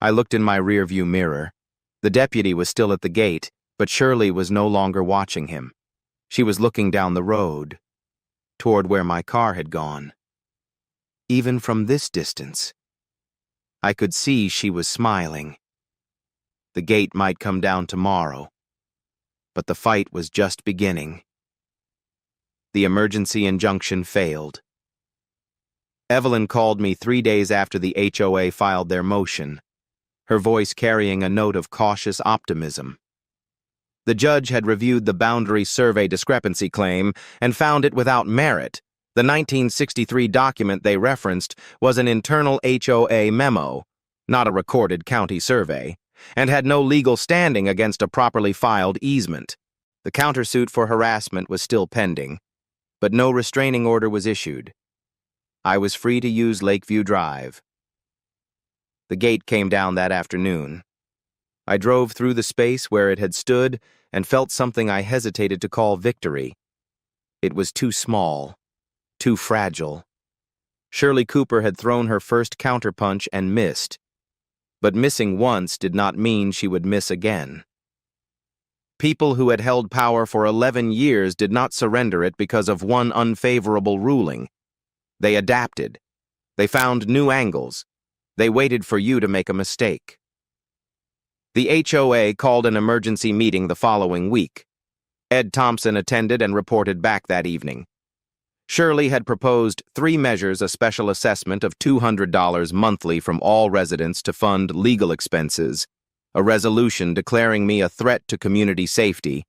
I looked in my rearview mirror. The deputy was still at the gate, but Shirley was no longer watching him. She was looking down the road, toward where my car had gone. Even from this distance, I could see she was smiling. The gate might come down tomorrow, but the fight was just beginning. The emergency injunction failed. Evelyn called me 3 days after the HOA filed their motion, her voice carrying a note of cautious optimism. The judge had reviewed the boundary survey discrepancy claim and found it without merit. The 1963 document they referenced was an internal HOA memo, not a recorded county survey, and had no legal standing against a properly filed easement. The countersuit for harassment was still pending, but no restraining order was issued. I was free to use Lakeview Drive. The gate came down that afternoon. I drove through the space where it had stood and felt something I hesitated to call victory. It was too small, too fragile. Shirley Cooper had thrown her first counterpunch and missed, but missing once did not mean she would miss again. People who had held power for 11 years did not surrender it because of one unfavorable ruling. They adapted. They found new angles. They waited for you to make a mistake. The HOA called an emergency meeting the following week. Ed Thompson attended and reported back that evening. Shirley had proposed 3 measures: a special assessment of $200 monthly from all residents to fund legal expenses, a resolution declaring me a threat to community safety,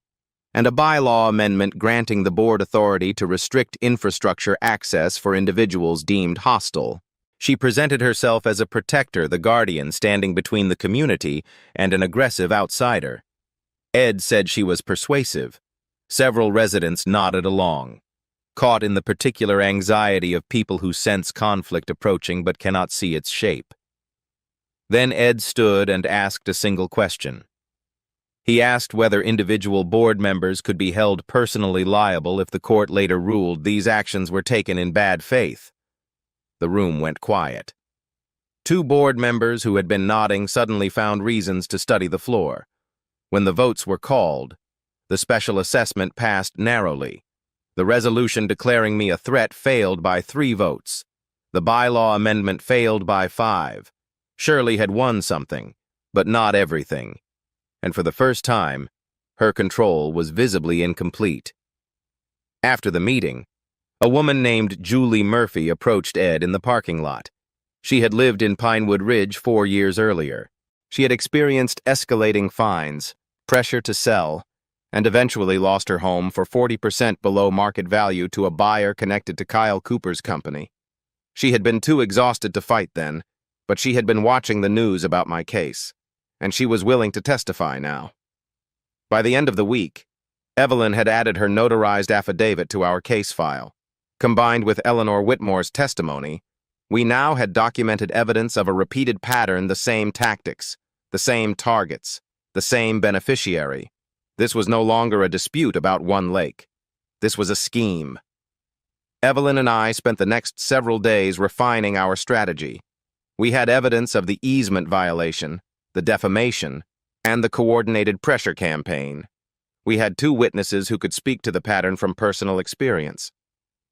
and a bylaw amendment granting the board authority to restrict infrastructure access for individuals deemed hostile. She presented herself as a protector, the guardian standing between the community and an aggressive outsider. Ed said she was persuasive. Several residents nodded along, caught in the particular anxiety of people who sense conflict approaching but cannot see its shape. Then Ed stood and asked a single question. He asked whether individual board members could be held personally liable if the court later ruled these actions were taken in bad faith. The room went quiet. 2 board members who had been nodding suddenly found reasons to study the floor. When the votes were called, the special assessment passed narrowly. The resolution declaring me a threat failed by 3 votes. The bylaw amendment failed by 5. Shirley had won something, but not everything. And for the first time, her control was visibly incomplete. After the meeting, a woman named Julie Murphy approached Ed in the parking lot. She had lived in Pinewood Ridge 4 years earlier. She had experienced escalating fines, pressure to sell, and eventually lost her home for 40% below market value to a buyer connected to Kyle Cooper's company. She had been too exhausted to fight then, but she had been watching the news about my case, and she was willing to testify now. By the end of the week, Evelyn had added her notarized affidavit to our case file. Combined with Eleanor Whitmore's testimony, we now had documented evidence of a repeated pattern: the same tactics, the same targets, the same beneficiary. This was no longer a dispute about one lake. This was a scheme. Evelyn and I spent the next several days refining our strategy. We had evidence of the easement violation, the defamation, and the coordinated pressure campaign. We had 2 witnesses who could speak to the pattern from personal experience.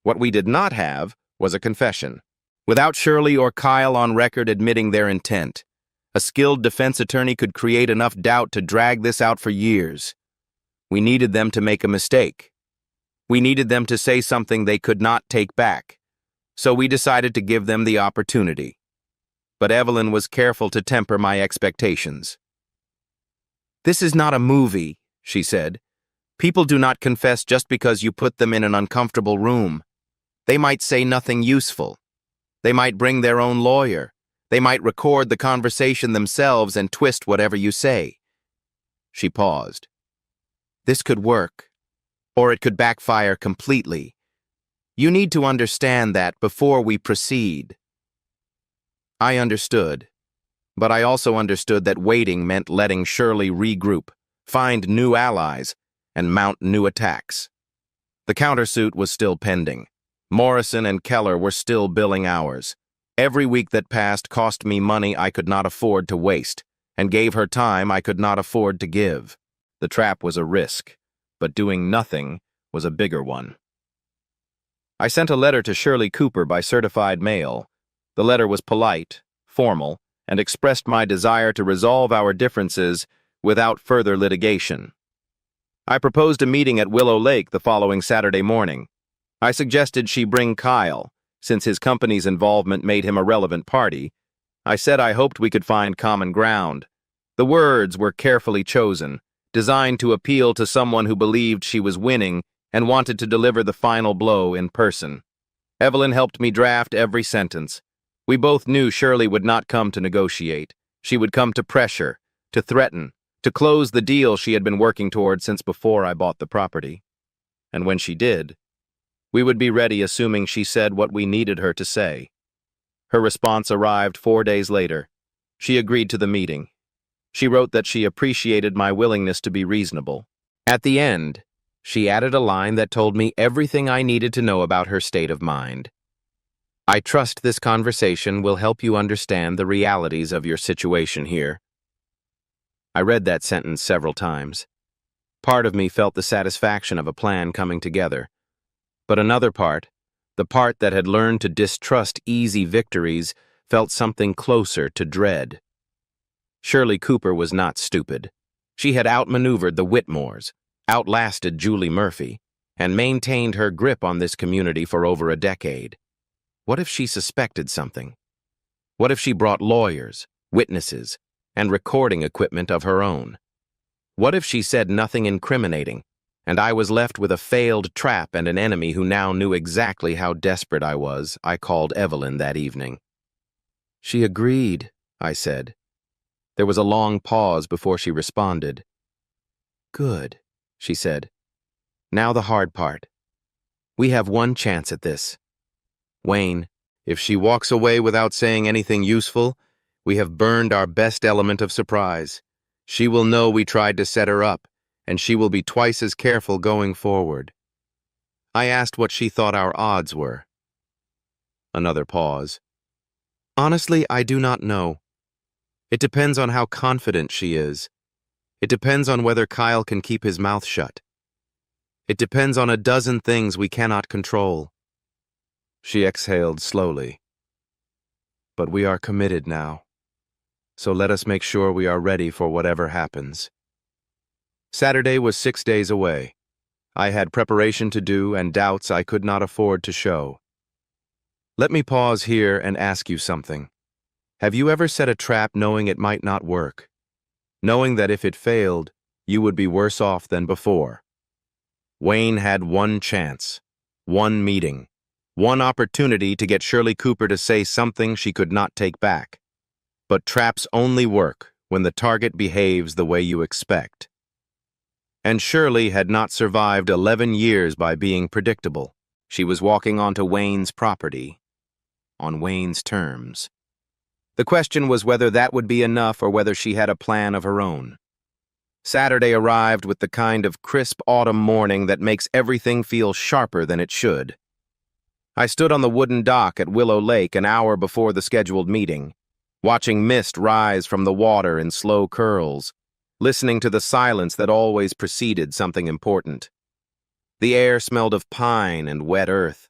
What we did not have was a confession. Without Shirley or Kyle on record admitting their intent, a skilled defense attorney could create enough doubt to drag this out for years. We needed them to make a mistake. We needed them to say something they could not take back. So we decided to give them the opportunity. But Evelyn was careful to temper my expectations. "This is not a movie," she said. "People do not confess just because you put them in an uncomfortable room. They might say nothing useful. They might bring their own lawyer. They might record the conversation themselves and twist whatever you say." She paused. "This could work, or it could backfire completely. You need to understand that before we proceed." I understood, but I also understood that waiting meant letting Shirley regroup, find new allies, and mount new attacks. The countersuit was still pending. Morrison and Keller were still billing hours. Every week that passed cost me money I could not afford to waste, and gave her time I could not afford to give. The trap was a risk, but doing nothing was a bigger one. I sent a letter to Shirley Cooper by certified mail. The letter was polite, formal, and expressed my desire to resolve our differences without further litigation. I proposed a meeting at Willow Lake the following Saturday morning. I suggested she bring Kyle, since his company's involvement made him a relevant party. I said I hoped we could find common ground. The words were carefully chosen, designed to appeal to someone who believed she was winning and wanted to deliver the final blow in person. Evelyn helped me draft every sentence. We both knew Shirley would not come to negotiate. She would come to pressure, to threaten, to close the deal she had been working toward since before I bought the property. And when she did, we would be ready assuming she said what we needed her to say. Her response arrived 4 days later. She agreed to the meeting. She wrote that she appreciated my willingness to be reasonable. At the end, she added a line that told me everything I needed to know about her state of mind. I trust this conversation will help you understand the realities of your situation here. I read that sentence several times. Part of me felt the satisfaction of a plan coming together. But another part, the part that had learned to distrust easy victories, felt something closer to dread. Shirley Cooper was not stupid. She had outmaneuvered the Whitmores, outlasted Julie Murphy, and maintained her grip on this community for over a decade. What if she suspected something? What if she brought lawyers, witnesses, and recording equipment of her own? What if she said nothing incriminating, and I was left with a failed trap and an enemy who now knew exactly how desperate I was? I called Evelyn that evening. She agreed, I said. There was a long pause before she responded. Good, she said. Now the hard part. We have one chance at this. Wayne, if she walks away without saying anything useful, we have burned our best element of surprise. She will know we tried to set her up, and she will be twice as careful going forward. I asked what she thought our odds were. Another pause. Honestly, I do not know. It depends on how confident she is. It depends on whether Kyle can keep his mouth shut. It depends on a dozen things we cannot control. She exhaled slowly. But we are committed now. So let us make sure we are ready for whatever happens. Saturday was 6 days away. I had preparation to do and doubts I could not afford to show. Let me pause here and ask you something. Have you ever set a trap knowing it might not work? Knowing that if it failed, you would be worse off than before? Wayne had one chance, one meeting, one opportunity to get Shirley Cooper to say something she could not take back. But traps only work when the target behaves the way you expect. And Shirley had not survived 11 years by being predictable. She was walking onto Wayne's property, on Wayne's terms. The question was whether that would be enough or whether she had a plan of her own. Saturday arrived with the kind of crisp autumn morning that makes everything feel sharper than it should. I stood on the wooden dock at Willow Lake an hour before the scheduled meeting, watching mist rise from the water in slow curls, listening to the silence that always preceded something important. The air smelled of pine and wet earth,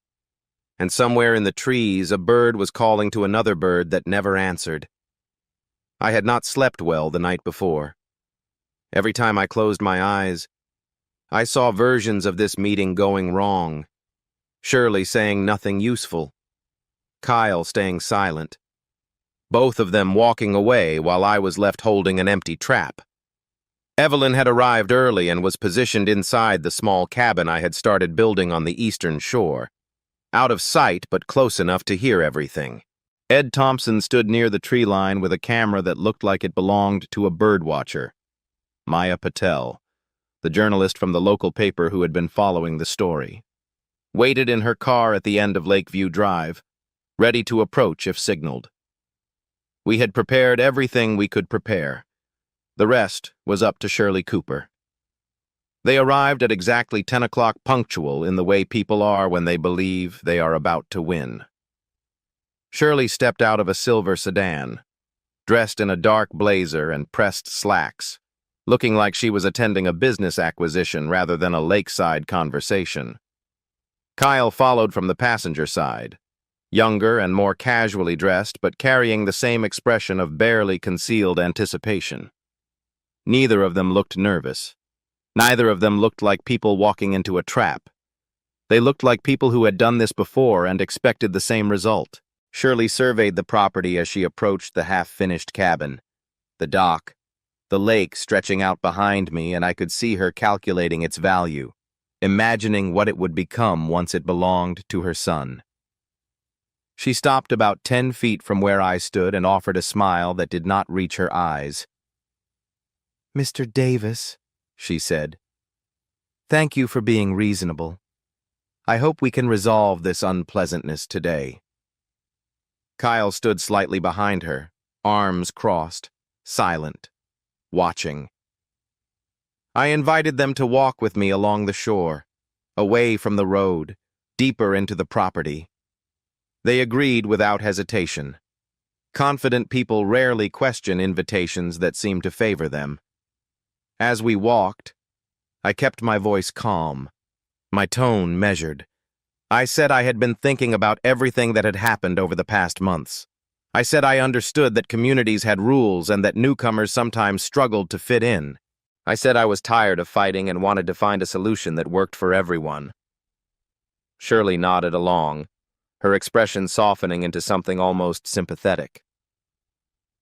and somewhere in the trees a bird was calling to another bird that never answered. I had not slept well the night before. Every time I closed my eyes, I saw versions of this meeting going wrong. Shirley saying nothing useful. Kyle staying silent. Both of them walking away while I was left holding an empty trap. Evelyn had arrived early and was positioned inside the small cabin I had started building on the eastern shore, out of sight but close enough to hear everything. Ed Thompson stood near the tree line with a camera that looked like it belonged to a birdwatcher. Maya Patel, the journalist from the local paper who had been following the story, waited in her car at the end of Lakeview Drive, ready to approach if signaled. We had prepared everything we could prepare. The rest was up to Shirley Cooper. They arrived at exactly 10 o'clock punctual in the way people are when they believe they are about to win. Shirley stepped out of a silver sedan, dressed in a dark blazer and pressed slacks, looking like she was attending a business acquisition rather than a lakeside conversation. Kyle followed from the passenger side, younger and more casually dressed but carrying the same expression of barely concealed anticipation. Neither of them looked nervous. Neither of them looked like people walking into a trap. They looked like people who had done this before and expected the same result. Shirley surveyed the property as she approached the half-finished cabin, the dock, the lake stretching out behind me, and I could see her calculating its value, imagining what it would become once it belonged to her son. She stopped about 10 feet from where I stood and offered a smile that did not reach her eyes. Mr. Davis, she said, thank you for being reasonable. I hope we can resolve this unpleasantness today. Kyle stood slightly behind her, arms crossed, silent, watching. I invited them to walk with me along the shore, away from the road, deeper into the property. They agreed without hesitation. Confident people rarely question invitations that seem to favor them. As we walked, I kept my voice calm, my tone measured. I said I had been thinking about everything that had happened over the past months. I said I understood that communities had rules and that newcomers sometimes struggled to fit in. I said I was tired of fighting and wanted to find a solution that worked for everyone. Shirley nodded along, her expression softening into something almost sympathetic.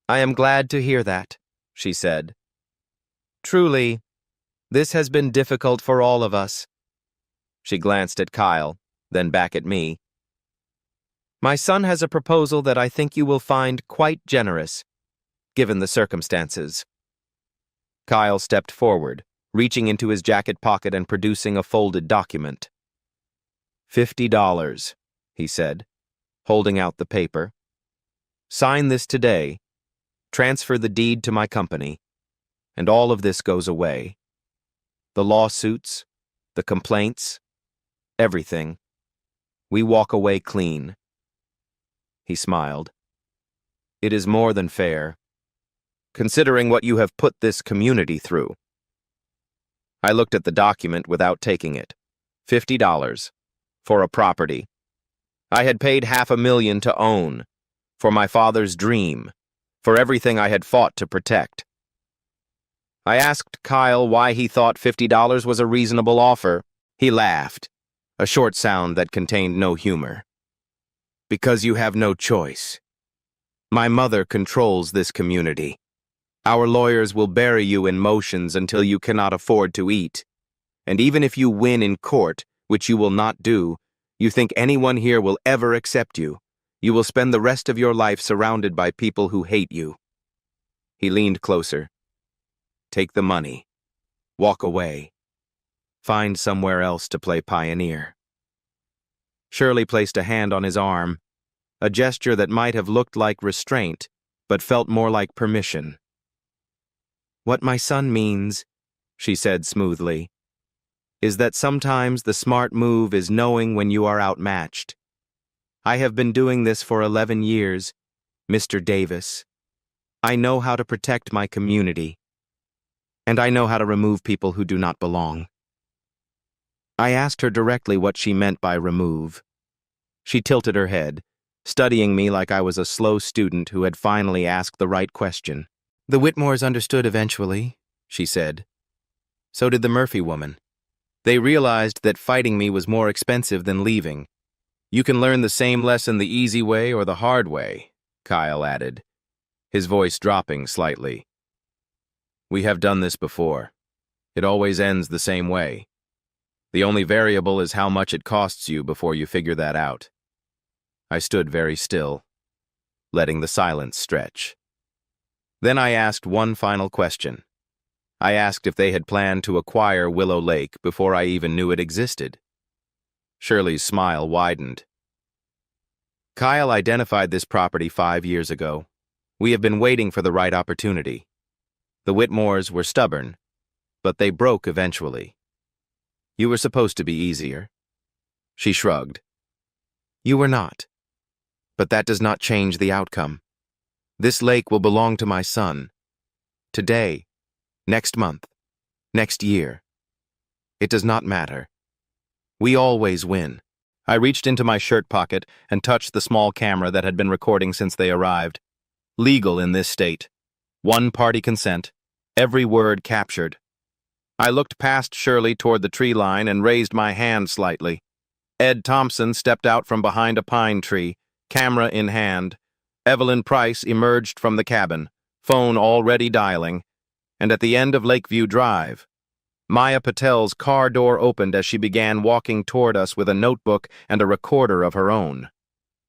I am glad to hear that, she said. Truly, this has been difficult for all of us. She glanced at Kyle, then back at me. My son has a proposal that I think you will find quite generous, given the circumstances. Kyle stepped forward, reaching into his jacket pocket and producing a folded document. $50, he said, holding out the paper. Sign this today, transfer the deed to my company, and all of this goes away. The lawsuits, the complaints, everything. We walk away clean. He smiled. It is more than fair, considering what you have put this community through. I looked at the document without taking it. $50 for a property. I had paid $500,000 to own, for my father's dream, for everything I had fought to protect. I asked Kyle why he thought $50 was a reasonable offer. He laughed, a short sound that contained no humor. Because you have no choice. My mother controls this community. Our lawyers will bury you in motions until you cannot afford to eat. And even if you win in court, which you will not do, you think anyone here will ever accept you. You will spend the rest of your life surrounded by people who hate you. He leaned closer. Take the money. Walk away. Find somewhere else to play pioneer. Shirley placed a hand on his arm, a gesture that might have looked like restraint, but felt more like permission. What my son means, she said smoothly, is that sometimes the smart move is knowing when you are outmatched. I have been doing this for 11 years, Mr. Davis. I know how to protect my community, and I know how to remove people who do not belong. I asked her directly what she meant by remove. She tilted her head, studying me like I was a slow student who had finally asked the right question. The Whitmores understood eventually, she said. So did the Murphy woman. They realized that fighting me was more expensive than leaving. You can learn the same lesson the easy way or the hard way, Kyle added, his voice dropping slightly. We have done this before. It always ends the same way. The only variable is how much it costs you before you figure that out. I stood very still, letting the silence stretch. Then I asked one final question. I asked if they had planned to acquire Willow Lake before I even knew it existed. Shirley's smile widened. Kyle identified this property 5 years ago. We have been waiting for the right opportunity. The Whitmores were stubborn, but they broke eventually. You were supposed to be easier. She shrugged. You were not. But that does not change the outcome. This lake will belong to my son. Today, next month, next year. It does not matter. We always win. I reached into my shirt pocket and touched the small camera that had been recording since they arrived. Legal in this state. One-party consent. Every word captured. I looked past Shirley toward the tree line and raised my hand slightly. Ed Thompson stepped out from behind a pine tree, camera in hand. Evelyn Price emerged from the cabin, phone already dialing, and at the end of Lakeview Drive, Maya Patel's car door opened as she began walking toward us with a notebook and a recorder of her own.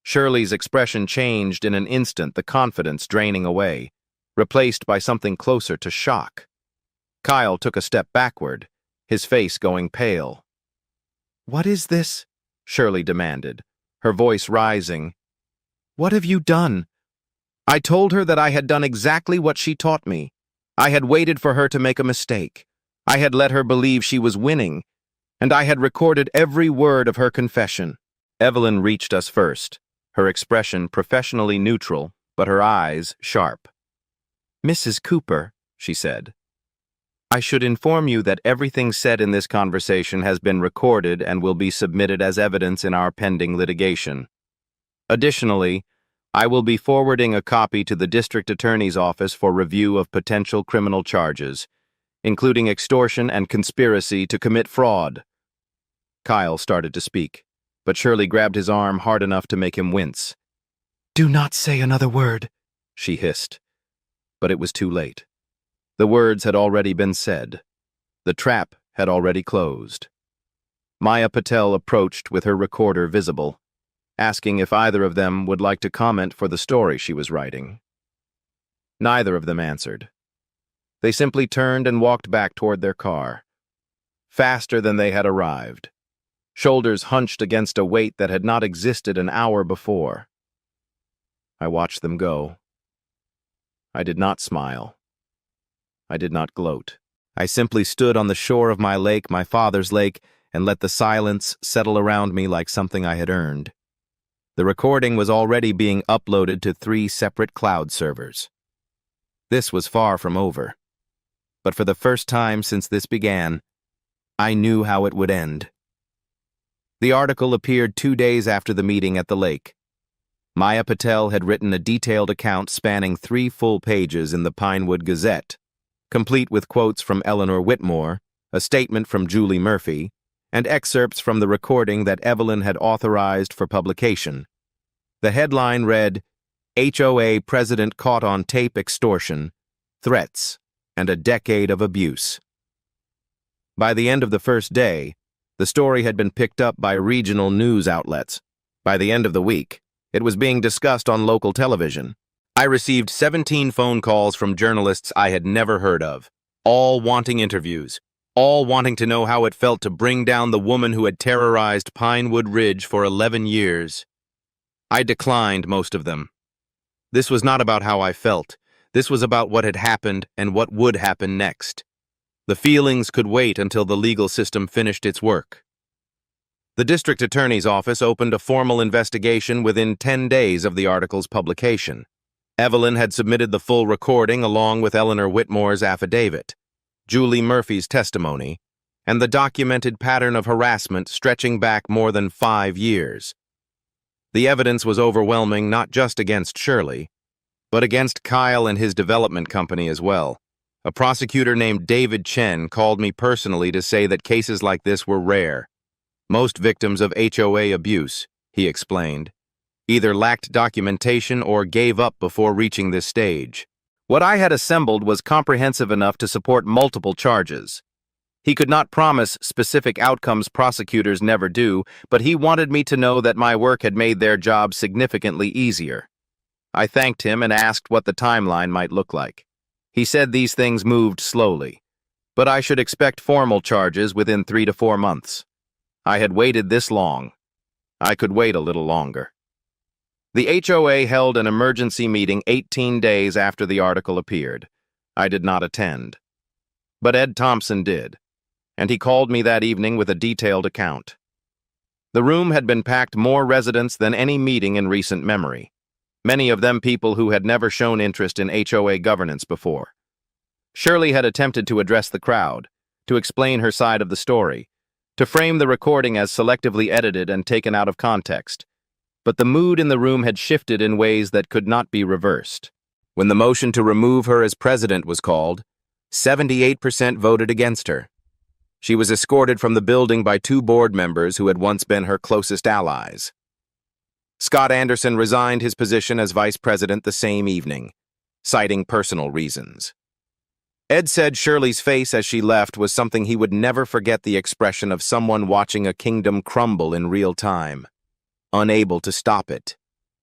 Shirley's expression changed in an instant, the confidence draining away, replaced by something closer to shock. Kyle took a step backward, his face going pale. "What is this?" Shirley demanded, her voice rising. "What have you done?" I told her that I had done exactly what she taught me. I had waited for her to make a mistake. I had let her believe she was winning, and I had recorded every word of her confession. Evelyn reached us first, her expression professionally neutral, but her eyes sharp. "Mrs. Cooper," she said, "I should inform you that everything said in this conversation has been recorded and will be submitted as evidence in our pending litigation. Additionally, I will be forwarding a copy to the District Attorney's Office for review of potential criminal charges, including extortion and conspiracy to commit fraud." Kyle started to speak, but Shirley grabbed his arm hard enough to make him wince. "Do not say another word," she hissed. But it was too late. The words had already been said. The trap had already closed. Maya Patel approached with her recorder visible, asking if either of them would like to comment for the story she was writing. Neither of them answered. They simply turned and walked back toward their car, faster than they had arrived, shoulders hunched against a weight that had not existed an hour before. I watched them go. I did not smile. I did not gloat. I simply stood on the shore of my lake, my father's lake, and let the silence settle around me like something I had earned. The recording was already being uploaded to 3 separate cloud servers. This was far from over. But for the first time since this began, I knew how it would end. The article appeared 2 days after the meeting at the lake. Maya Patel had written a detailed account spanning 3 full pages in the Pinewood Gazette, complete with quotes from Eleanor Whitmore, a statement from Julie Murphy, and excerpts from the recording that Evelyn had authorized for publication. The headline read, "HOA President Caught on Tape Extortion, Threats, and a Decade of Abuse." By the end of the first day, the story had been picked up by regional news outlets. By the end of the week, it was being discussed on local television. I received 17 phone calls from journalists I had never heard of, all wanting interviews, all wanting to know how it felt to bring down the woman who had terrorized Pinewood Ridge for 11 years. I declined most of them. This was not about how I felt. This was about what had happened and what would happen next. The feelings could wait until the legal system finished its work. The district attorney's office opened a formal investigation within 10 days of the article's publication. Evelyn had submitted the full recording along with Eleanor Whitmore's affidavit, Julie Murphy's testimony, and the documented pattern of harassment stretching back more than 5 years. The evidence was overwhelming not just against Shirley, but against Kyle and his development company as well. A prosecutor named David Chen called me personally to say that cases like this were rare. Most victims of HOA abuse, he explained, either lacked documentation or gave up before reaching this stage. What I had assembled was comprehensive enough to support multiple charges. He could not promise specific outcomes prosecutors never do, but he wanted me to know that my work had made their job significantly easier. I thanked him and asked what the timeline might look like. He said these things moved slowly, but I should expect formal charges within 3 to 4 months. I had waited this long. I could wait a little longer. The HOA held an emergency meeting 18 days after the article appeared. I did not attend. But Ed Thompson did, and he called me that evening with a detailed account. The room had been packed more residents than any meeting in recent memory, many of them people who had never shown interest in HOA governance before. Shirley had attempted to address the crowd, to explain her side of the story, to frame the recording as selectively edited and taken out of context. But the mood in the room had shifted in ways that could not be reversed. When the motion to remove her as president was called, 78% voted against her. She was escorted from the building by 2 board members who had once been her closest allies. Scott Anderson resigned his position as vice president the same evening, citing personal reasons. Ed said Shirley's face as she left was something he would never forget, the expression of someone watching a kingdom crumble in real time. Unable to stop it,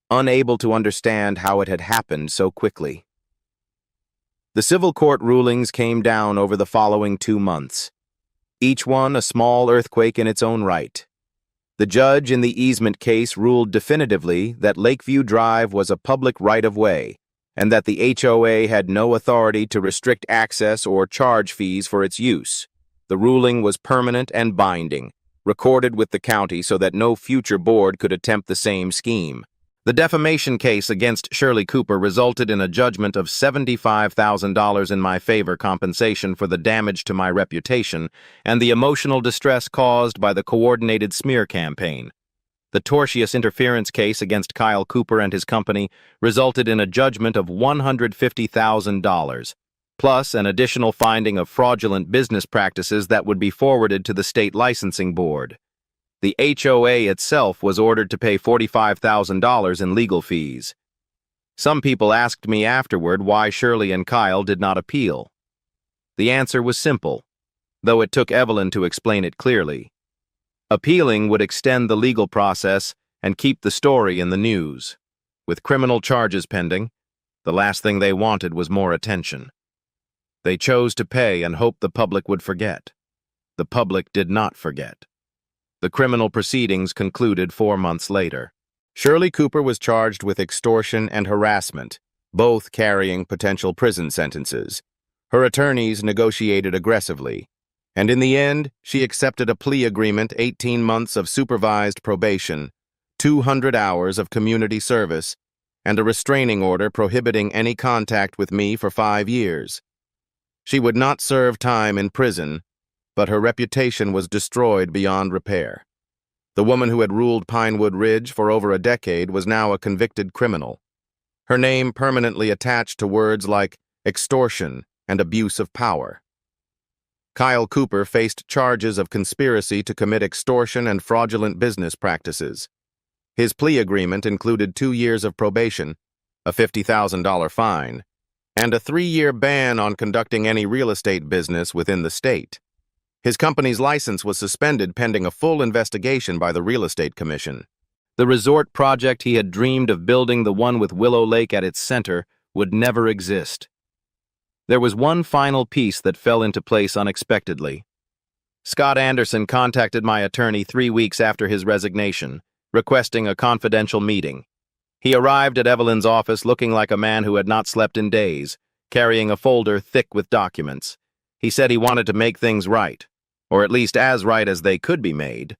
unable to understand how it had happened so quickly. The civil court rulings came down over the following 2 months, each one a small earthquake in its own right. The judge in the easement case ruled definitively that Lakeview Drive was a public right-of-way and that the HOA had no authority to restrict access or charge fees for its use. The ruling was permanent and binding, recorded with the county so that no future board could attempt the same scheme. The defamation case against Shirley Cooper resulted in a judgment of $75,000 in my favor, compensation for the damage to my reputation and the emotional distress caused by the coordinated smear campaign. The tortious interference case against Kyle Cooper and his company resulted in a judgment of $150,000, plus an additional finding of fraudulent business practices that would be forwarded to the state licensing board. The HOA itself was ordered to pay $45,000 in legal fees. Some people asked me afterward why Shirley and Kyle did not appeal. The answer was simple, though it took Evelyn to explain it clearly. Appealing would extend the legal process and keep the story in the news. With criminal charges pending, the last thing they wanted was more attention. They chose to pay and hoped the public would forget. The public did not forget. The criminal proceedings concluded 4 months later. Shirley Cooper was charged with extortion and harassment, both carrying potential prison sentences. Her attorneys negotiated aggressively, and in the end, she accepted a plea agreement, 18 months of supervised probation, 200 hours of community service, and a restraining order prohibiting any contact with me for 5 years. She would not serve time in prison, but her reputation was destroyed beyond repair. The woman who had ruled Pinewood Ridge for over a decade was now a convicted criminal, her name permanently attached to words like extortion and abuse of power. Kyle Cooper faced charges of conspiracy to commit extortion and fraudulent business practices. His plea agreement included 2 years of probation, a $50,000 fine, and a 3-year ban on conducting any real estate business within the state. His company's license was suspended pending a full investigation by the Real Estate Commission. The resort project he had dreamed of building, the one with Willow Lake at its center, would never exist. There was one final piece that fell into place unexpectedly. Scott Anderson contacted my attorney 3 weeks after his resignation, requesting a confidential meeting. He arrived at Evelyn's office looking like a man who had not slept in days, carrying a folder thick with documents. He said he wanted to make things right, or at least as right as they could be made.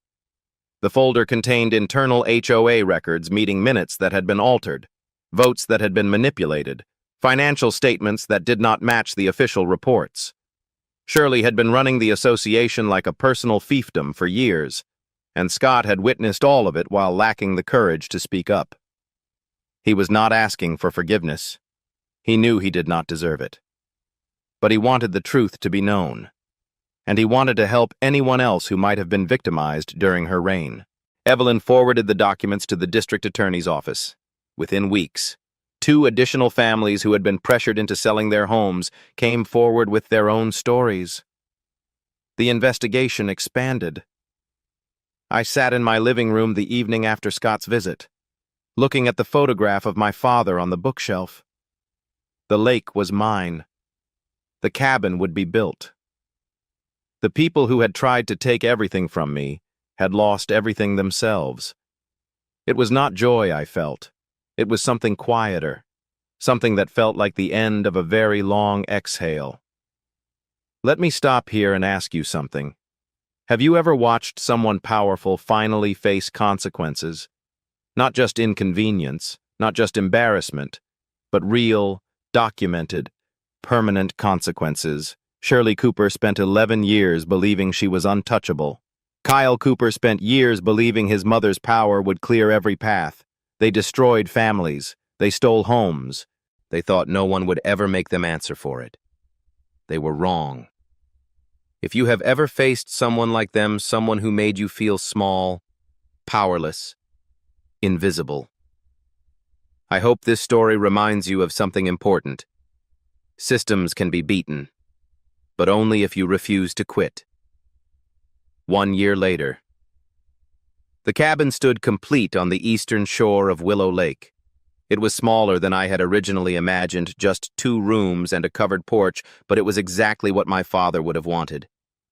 The folder contained internal HOA records, meeting minutes that had been altered, votes that had been manipulated, financial statements that did not match the official reports. Shirley had been running the association like a personal fiefdom for years, and Scott had witnessed all of it while lacking the courage to speak up. He was not asking for forgiveness. He knew he did not deserve it. But he wanted the truth to be known, and he wanted to help anyone else who might have been victimized during her reign. Evelyn forwarded the documents to the district attorney's office. Within weeks, 2 additional families who had been pressured into selling their homes came forward with their own stories. The investigation expanded. I sat in my living room the evening after Scott's visit, looking at the photograph of my father on the bookshelf. The lake was mine. The cabin would be built. The people who had tried to take everything from me had lost everything themselves. It was not joy I felt. It was something quieter, something that felt like the end of a very long exhale. Let me stop here and ask you something. Have you ever watched someone powerful finally face consequences? Not just inconvenience, not just embarrassment, but real, documented, permanent consequences. Shirley Cooper spent 11 years believing she was untouchable. Kyle Cooper spent years believing his mother's power would clear every path. They destroyed families. They stole homes. They thought no one would ever make them answer for it. They were wrong. If you have ever faced someone like them, someone who made you feel small, powerless, invisible, I hope this story reminds you of something important. Systems can be beaten, but only if you refuse to quit. 1 year later, the cabin stood complete on the eastern shore of Willow Lake. It was smaller than I had originally imagined, just 2 rooms and a covered porch, but it was exactly what my father would have wanted.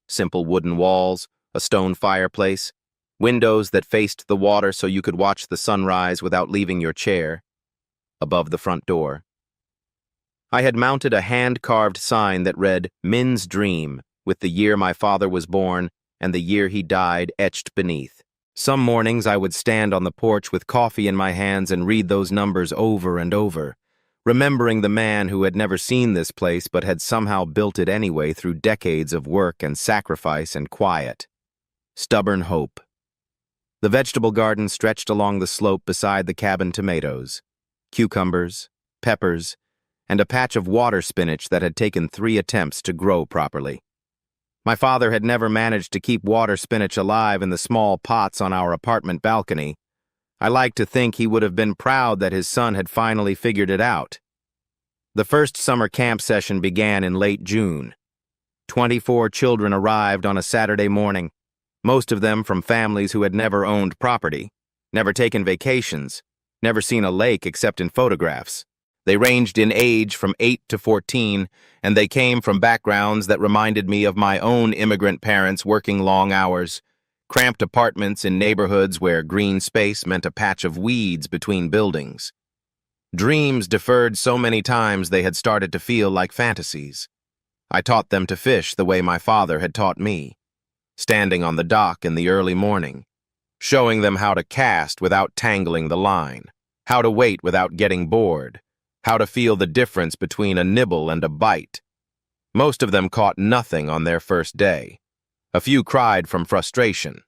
Simple wooden walls, a stone fireplace, windows that faced the water so you could watch the sunrise without leaving your chair. Above the front door, I had mounted a hand-carved sign that read, "Min's Dream," with the year my father was born and the year he died etched beneath. Some mornings I would stand on the porch with coffee in my hands and read those numbers over and over, remembering the man who had never seen this place but had somehow built it anyway through decades of work and sacrifice and quiet. Stubborn hope. The vegetable garden stretched along the slope beside the cabin tomatoes, cucumbers, peppers, and a patch of water spinach that had taken 3 attempts to grow properly. My father had never managed to keep water spinach alive in the small pots on our apartment balcony. I like to think he would have been proud that his son had finally figured it out. The first summer camp session began in late June. 24 children arrived on a Saturday morning, most of them from families who had never owned property, never taken vacations, never seen a lake except in photographs. They ranged in age from 8 to 14, and they came from backgrounds that reminded me of my own immigrant parents working long hours, cramped apartments in neighborhoods where green space meant a patch of weeds between buildings. Dreams deferred so many times they had started to feel like fantasies. I taught them to fish the way my father had taught me, standing on the dock in the early morning, showing them how to cast without tangling the line, how to wait without getting bored, how to feel the difference between a nibble and a bite. Most of them caught nothing on their first day. A few cried from frustration.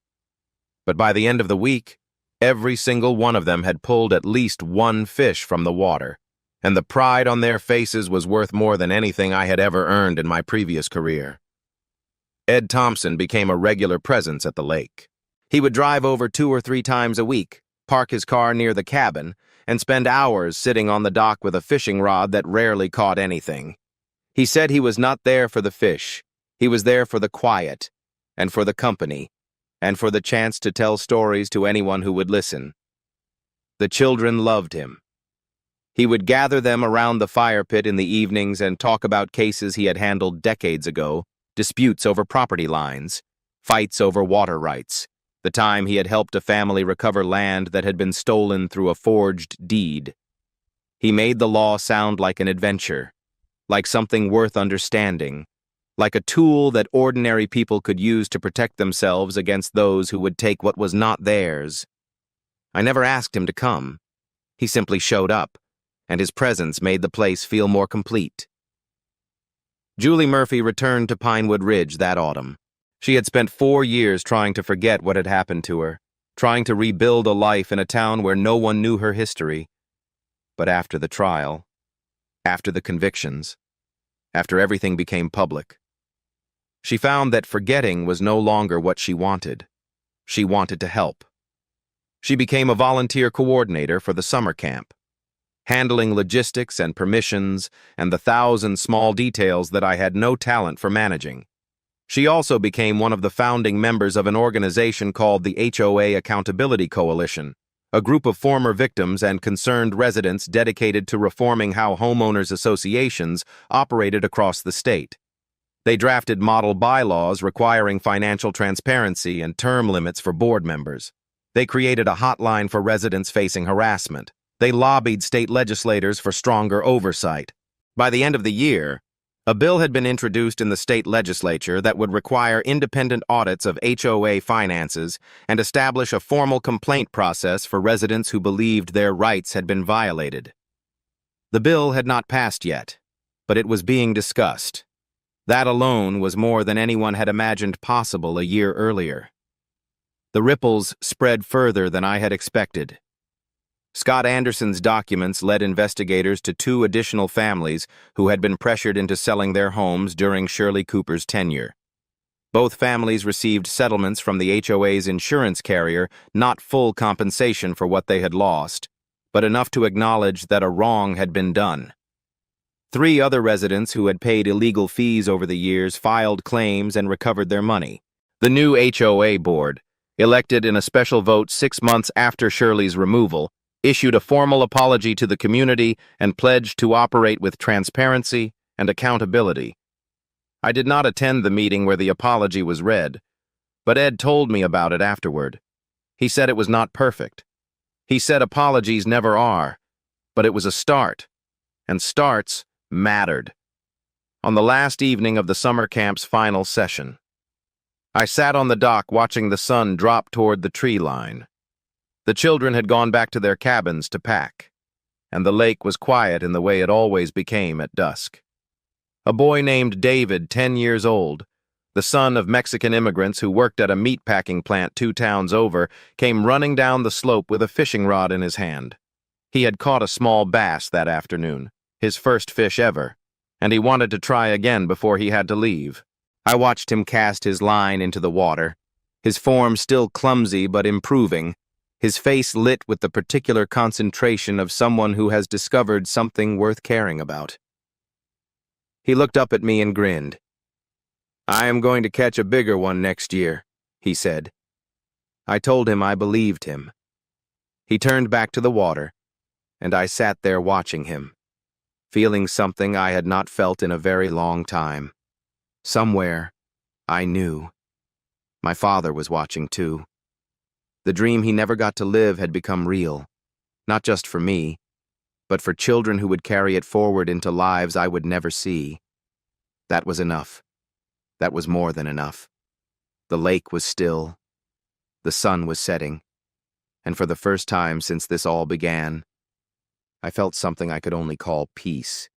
But by the end of the week, every single one of them had pulled at least 1 fish from the water, and the pride on their faces was worth more than anything I had ever earned in my previous career. Ed Thompson became a regular presence at the lake. He would drive over 2 or 3 times a week, park his car near the cabin, and spend hours sitting on the dock with a fishing rod that rarely caught anything. He said he was not there for the fish. He was there for the quiet, and for the company, and for the chance to tell stories to anyone who would listen. The children loved him. He would gather them around the fire pit in the evenings and talk about cases he had handled decades ago, disputes over property lines, fights over water rights, the time he had helped a family recover land that had been stolen through a forged deed. He made the law sound like an adventure, like something worth understanding, like a tool that ordinary people could use to protect themselves against those who would take what was not theirs. I never asked him to come. He simply showed up, and his presence made the place feel more complete. Julie Murphy returned to Pinewood Ridge that autumn. She had spent 4 years trying to forget what had happened to her, trying to rebuild a life in a town where no one knew her history. But after the trial, after the convictions, after everything became public, she found that forgetting was no longer what she wanted. She wanted to help. She became a volunteer coordinator for the summer camp, handling logistics and permissions and the 1,000 small details that I had no talent for managing. She also became one of the founding members of an organization called the HOA Accountability Coalition, a group of former victims and concerned residents dedicated to reforming how homeowners associations operated across the state. They drafted model bylaws requiring financial transparency and term limits for board members. They created a hotline for residents facing harassment. They lobbied state legislators for stronger oversight. By the end of the year, a bill had been introduced in the state legislature that would require independent audits of HOA finances and establish a formal complaint process for residents who believed their rights had been violated. The bill had not passed yet, but it was being discussed. That alone was more than anyone had imagined possible a year earlier. The ripples spread further than I had expected. Scott Anderson's documents led investigators to 2 additional families who had been pressured into selling their homes during Shirley Cooper's tenure. Both families received settlements from the HOA's insurance carrier, not full compensation for what they had lost, but enough to acknowledge that a wrong had been done. 3 other residents who had paid illegal fees over the years filed claims and recovered their money. The new HOA board, elected in a special vote 6 months after Shirley's removal, issued a formal apology to the community, and pledged to operate with transparency and accountability. I did not attend the meeting where the apology was read, but Ed told me about it afterward. He said it was not perfect. He said apologies never are, but it was a start, and starts mattered. On the last evening of the summer camp's final session, I sat on the dock watching the sun drop toward the tree line. The children had gone back to their cabins to pack, and the lake was quiet in the way it always became at dusk. A boy named David, 10 years old, the son of Mexican immigrants who worked at a meatpacking plant 2 towns over, came running down the slope with a fishing rod in his hand. He had caught a small bass that afternoon, his first fish ever, and he wanted to try again before he had to leave. I watched him cast his line into the water, his form still clumsy but improving, his face lit with the particular concentration of someone who has discovered something worth caring about. He looked up at me and grinned. "I am going to catch a bigger one next year," he said. I told him I believed him. He turned back to the water, and I sat there watching him, feeling something I had not felt in a very long time. Somewhere, I knew. My father was watching too. The dream he never got to live had become real, not just for me, but for children who would carry it forward into lives I would never see. That was enough. That was more than enough. The lake was still. The sun was setting. And for the first time since this all began, I felt something I could only call peace.